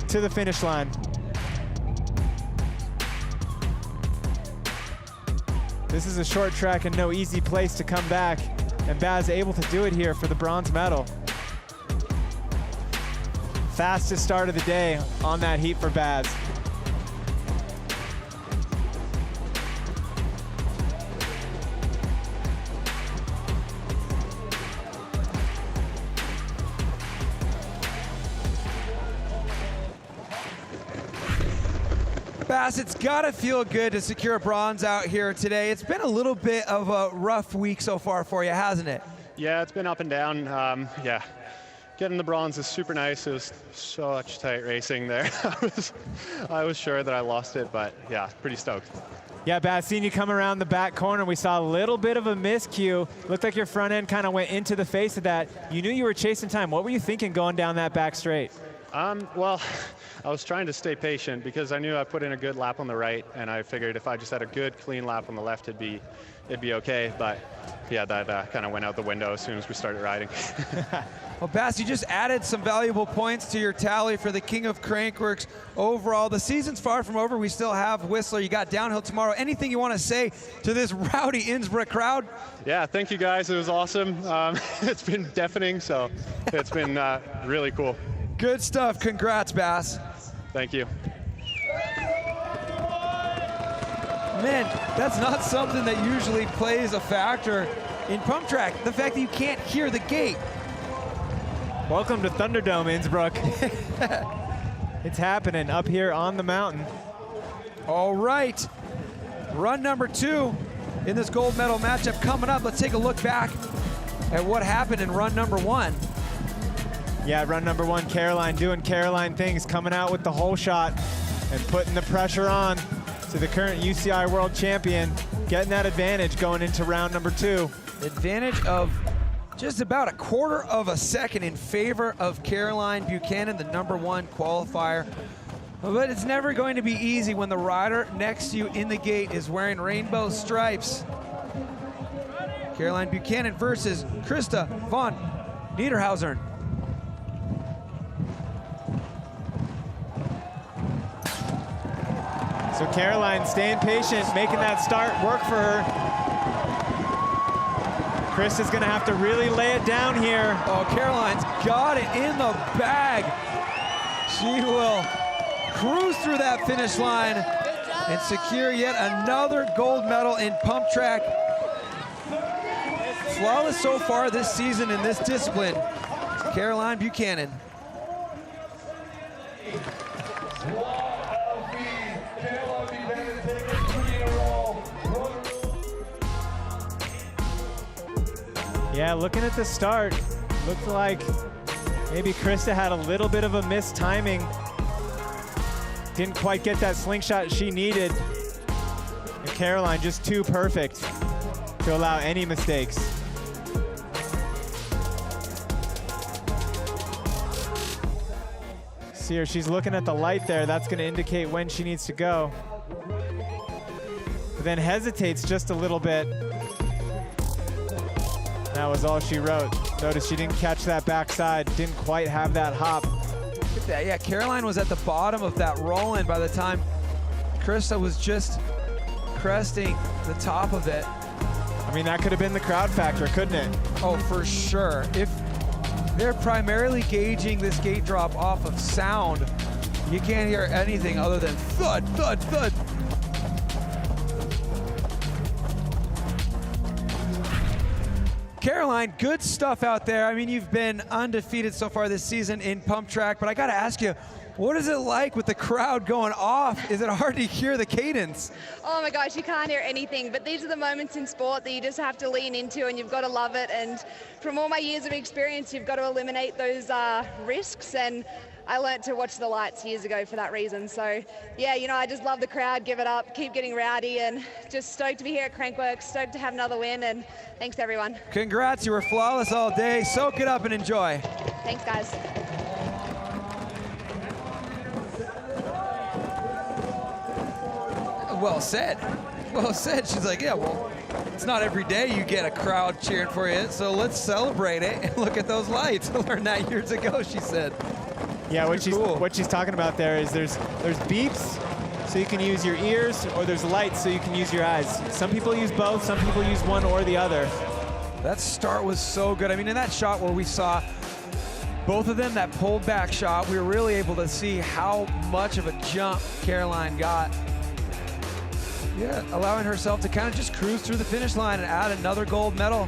to the finish line. This is a short track and no easy place to come back. And Baz able to do it here for the bronze medal. Fastest start of the day on that heat for Baz. Baz, it's gotta feel good to secure a bronze out here today. It's been a little bit of a rough week so far for you, hasn't it? Yeah, it's been up and down. Yeah, getting the bronze is super nice. It was such tight racing there. I was sure that I lost it, but yeah, pretty stoked. Yeah, Baz, seeing you come around the back corner, we saw a little bit of a miscue. Looked like your front end kind of went into the face of that. You knew you were chasing time. What were you thinking going down that back straight? Well, I was trying to stay patient because I knew I put in a good lap on the right, and I figured if I just had a good, clean lap on the left, it'd be okay. But yeah, that kind of went out the window as soon as we started riding. Well, Baz, you just added some valuable points to your tally for the King of Crankworx overall. The season's far from over. We still have Whistler. You got downhill tomorrow. Anything you want to say to this rowdy Innsbruck crowd? Yeah, thank you guys. It was awesome. It's been deafening, so it's been really cool. Good stuff. Congrats, Baz. Thank you. Man, that's not something that usually plays a factor in pump track. The fact that you can't hear the gate. Welcome to Thunderdome, Innsbruck. It's happening up here on the mountain. All right. Run number 2 in this gold medal matchup coming up. Let's take a look back at what happened in run number 1. Yeah, run number 1, Caroline doing Caroline things, coming out with the whole shot and putting the pressure on to the current UCI World Champion, getting that advantage going into round number 2. Advantage of just about a quarter of a second in favor of Caroline Buchanan, the number 1 qualifier. But it's never going to be easy when the rider next to you in the gate is wearing rainbow stripes. Caroline Buchanan versus Krista von Niederhausen. So Caroline staying patient, making that start work for her. Chris is gonna have to really lay it down here. Oh, Caroline's got it in the bag. She will cruise through that finish line and secure yet another gold medal in pump track. Flawless so far this season in this discipline, Caroline Buchanan. Yeah, looking at the start, looked like maybe Krista had a little bit of a missed timing. Didn't quite get that slingshot she needed. And Caroline just too perfect to allow any mistakes. See her, she's looking at the light there. That's gonna indicate when she needs to go. But then hesitates just a little bit. That was all she wrote. Notice she didn't catch that backside, didn't quite have that hop. Look at that, yeah, Caroline was at the bottom of that roll-in by the time Krista was just cresting the top of it. I mean, that could have been the crowd factor, couldn't it? Oh, for sure. If they're primarily gauging this gate drop off of sound, you can't hear anything other than thud, thud, thud. Caroline, good stuff out there. I mean, you've been undefeated so far this season in pump track, but I gotta ask you, what is it like with the crowd going off? Is it hard to hear the cadence? Oh my gosh, you can't hear anything, but these are the moments in sport that you just have to lean into and you've got to love it. And from all my years of experience, you've got to eliminate those risks. And I learned to watch the lights years ago for that reason. So yeah, you know, I just love the crowd, give it up, keep getting rowdy, and just stoked to be here at Crankworx, stoked to have another win, and thanks everyone. Congrats, you were flawless all day. Soak it up and enjoy. Thanks guys. Well said. Well said. She's like, yeah, well, it's not every day you get a crowd cheering for you, so let's celebrate it and look at those lights. I learned that years ago, she said. Yeah, what she's talking about there is there's beeps, so you can use your ears, or there's lights, so you can use your eyes. Some people use both, some people use one or the other. That start was so good. I mean, in that shot where we saw both of them, that pulled back shot, we were really able to see how much of a jump Caroline got. Yeah, allowing herself to kind of just cruise through the finish line and add another gold medal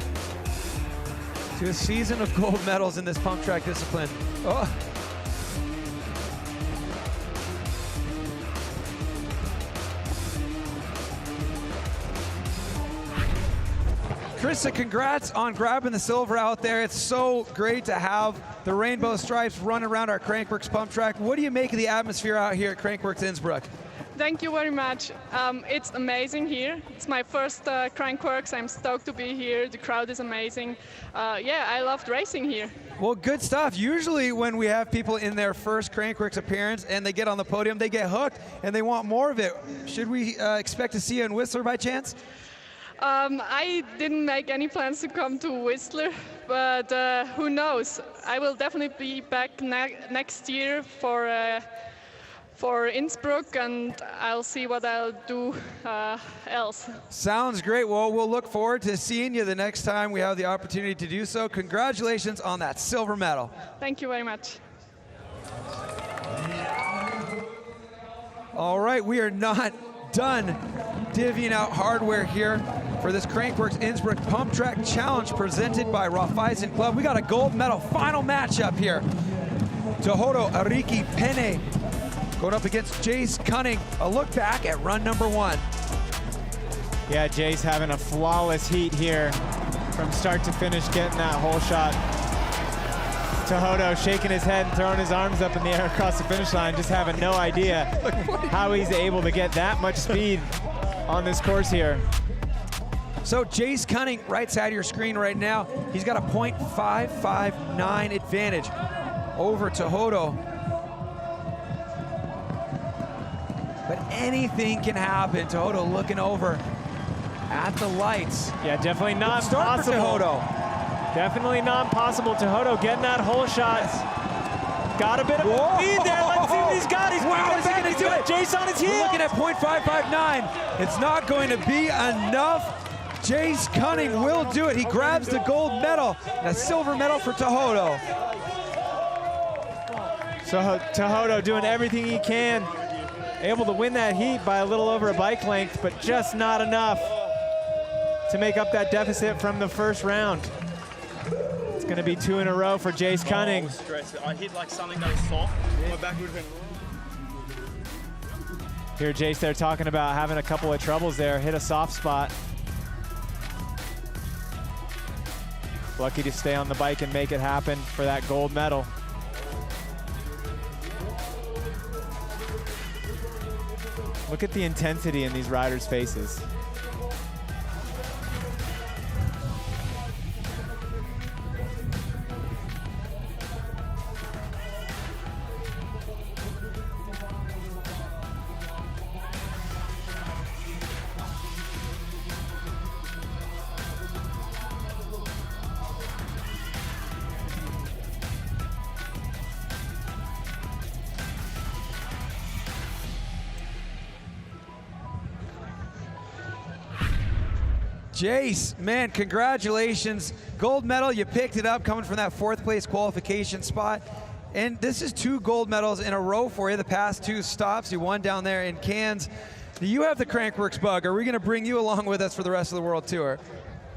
to a season of gold medals in this pump track discipline. Oh. Krista, congrats on grabbing the silver out there. It's so great to have the rainbow stripes run around our Crankworx pump track. What do you make of the atmosphere out here at Crankworx Innsbruck? Thank you very much. It's amazing here. It's my first Crankworx. I'm stoked to be here. The crowd is amazing. Yeah, I loved racing here. Well, good stuff. Usually when we have people in their first Crankworx appearance and they get on the podium, they get hooked and they want more of it. Should we expect to see you in Whistler by chance? I didn't make any plans to come to Whistler, but who knows? I will definitely be back next year for Innsbruck, and I'll see what I'll do else. Sounds great. Well, we'll look forward to seeing you the next time we have the opportunity to do so. Congratulations on that silver medal. Thank you very much. All right, we are not done divvying out hardware here for this Crankworx Innsbruck Pump Track Challenge presented by Raiffeisen Club. We got a gold medal final matchup here. Tohoto Ariki Penne going up against Jace Cunning. A look back at run number 1. Yeah, Jace having a flawless heat here from start to finish, getting that hole shot. Tohoto shaking his head and throwing his arms up in the air across the finish line, just having no idea how he's able to get that much speed on this course here. So Jace Cunning, right side of your screen right now, he's got a .559 advantage over Tohoto. But anything can happen. Tohoto looking over at the lights. Yeah, definitely not start possible. For Tohoto. Definitely not possible. Tohoto getting that hole shot. Got a bit of speed there. Let's see what he's got. He's wow, is he going to do it? Jace on his heel. We're looking at .559. It's not going to be enough. Jace Cunning will do it. He grabs the gold medal and a silver medal for Tohoto. So Tohoto doing everything he can. Able to win that heat by a little over a bike length, but just not enough to make up that deficit from the first round. It's going to be 2 in a row for Jace Cunning. I hit like something that was soft. My back would have been... Here Jace there talking about having a couple of troubles there, hit a soft spot. Lucky to stay on the bike and make it happen for that gold medal. Look at the intensity in these riders' faces. Jace, man, congratulations. Gold medal, you picked it up coming from that 4th place qualification spot. And this is 2 gold medals in a row for you, the past 2 stops. You won down there in Cairns. You have the Crankworx bug. Are we going to bring you along with us for the rest of the World Tour?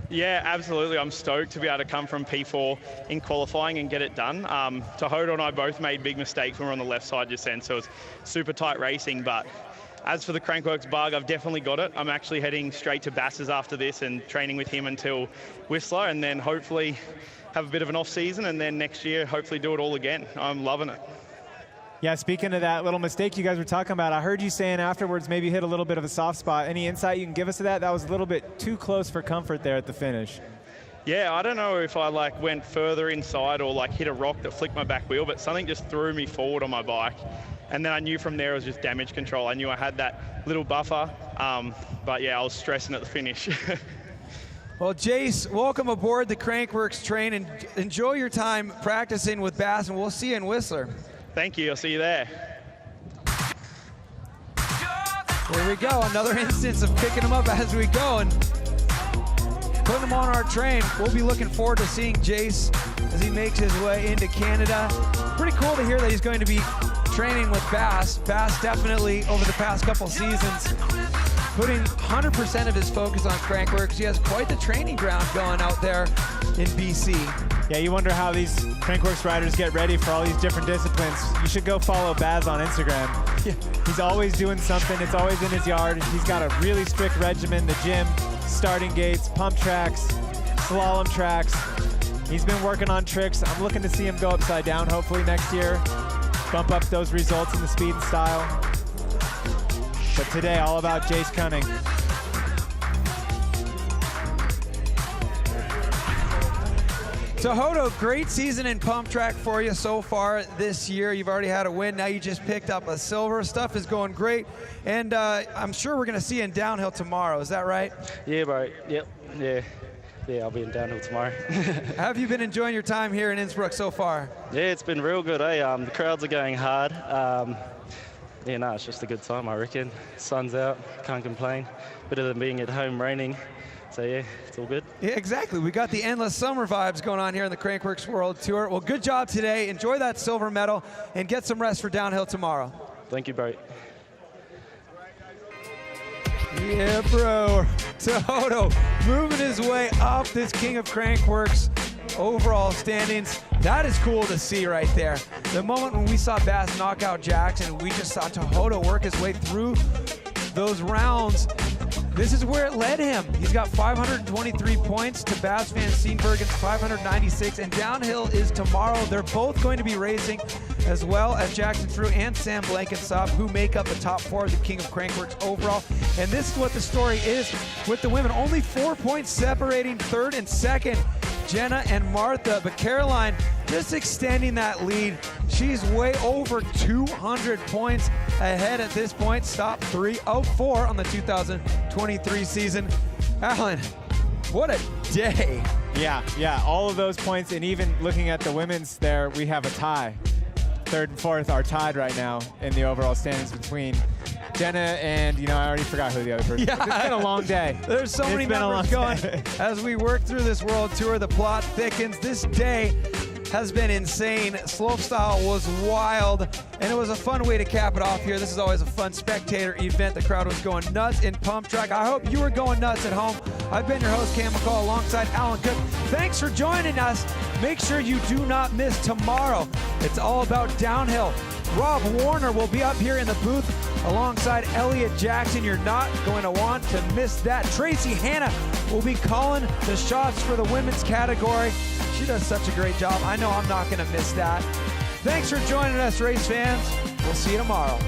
Yeah, absolutely. I'm stoked to be able to come from P4 in qualifying and get it done. Tohoto and I both made big mistakes when we were on the left side just then, so it was super tight racing. But as for the Crankworx bug, I've definitely got it. I'm actually heading straight to Bass's after this and training with him until Whistler, and then hopefully have a bit of an off season, and then next year hopefully do it all again. I'm loving it. Yeah, speaking of that little mistake you guys were talking about, I heard you saying afterwards maybe you hit a little bit of a soft spot. Any insight you can give us to that? That was a little bit too close for comfort there at the finish. Yeah, I don't know if I went further inside or hit a rock that flicked my back wheel, but something just threw me forward on my bike. And then I knew from there it was just damage control. I knew I had that little buffer, but yeah, I was stressing at the finish. Well, Jace, welcome aboard the Crankworx train, and enjoy your time practicing with Bass, and we'll see you in Whistler. Thank you, I'll see you there. There we go, another instance of picking them up as we go. And putting him on our train. We'll be looking forward to seeing Jace as he makes his way into Canada. Pretty cool to hear that he's going to be training with Bass. Bass definitely over the past couple seasons putting 100% of his focus on Crankworx. He has quite the training ground going out there in BC. Yeah, you wonder how these Crankworx riders get ready for all these different disciplines. You should go follow Baz on Instagram. Yeah. He's always doing something. It's always in his yard. He's got a really strict regimen, the gym, starting gates, pump tracks, slalom tracks. He's been working on tricks. I'm looking to see him go upside down hopefully next year. Bump up those results in the speed and style. But today, all about Jace Cunning. So Hodo, great season in pump track for you so far this year. You've already had a win. Now you just picked up a silver. Stuff is going great. And I'm sure we're going to see you in downhill tomorrow. Is that right? Yeah, bro. Yep. Yeah, I'll be in downhill tomorrow. Have you been enjoying your time here in Innsbruck so far? Yeah, it's been real good, eh? The crowds are going hard. Yeah, no, it's just a good time, I reckon. Sun's out, can't complain. Better than being at home raining. So yeah, it's all good. Yeah, exactly. We got the endless summer vibes going on here in the Crankworx World Tour. Well, good job today. Enjoy that silver medal and get some rest for downhill tomorrow. Thank you, bro. Yeah, bro. Toto moving his way up this King of Crankworx overall standings. That is cool to see right there. The moment when we saw Bass knock out Jackson, we just saw Toto work his way through those rounds. This is where it led him. He's got 523 points to Bass van Steenbergen's 596, and downhill is tomorrow. They're both going to be racing, as well as Jackson Frew and Sam Blankensop, who make up the top four of the King of Crankworx overall. And this is what the story is with the women. Only 4 points separating third and second, Jenna and Martha, but Caroline just extending that lead. She's way over 200 points ahead at this point. Stop 3 of 4 on the 2023 season. Alan, what a day. Yeah, all of those points, and even looking at the women's there, we have a tie. Third and fourth are tied right now in the overall standings between Jenna and, I already forgot who the other person is. Yeah. It's been a long day. There's so many numbers going. As we work through this World Tour, the plot thickens. This day has been insane. Slopestyle was wild, and it was a fun way to cap it off here. This is always a fun spectator event. The crowd was going nuts in pump track. I hope you were going nuts at home. I've been your host, Cam McCall, alongside Alan Cook. Thanks for joining us. Make sure you do not miss tomorrow. It's all about downhill. Rob Warner will be up here in the booth alongside Elliot Jackson. You're not going to want to miss that. Tracy Hanna will be calling the shots for the women's category. She does such a great job. I know I'm not going to miss that. Thanks for joining us, race fans. We'll see you tomorrow.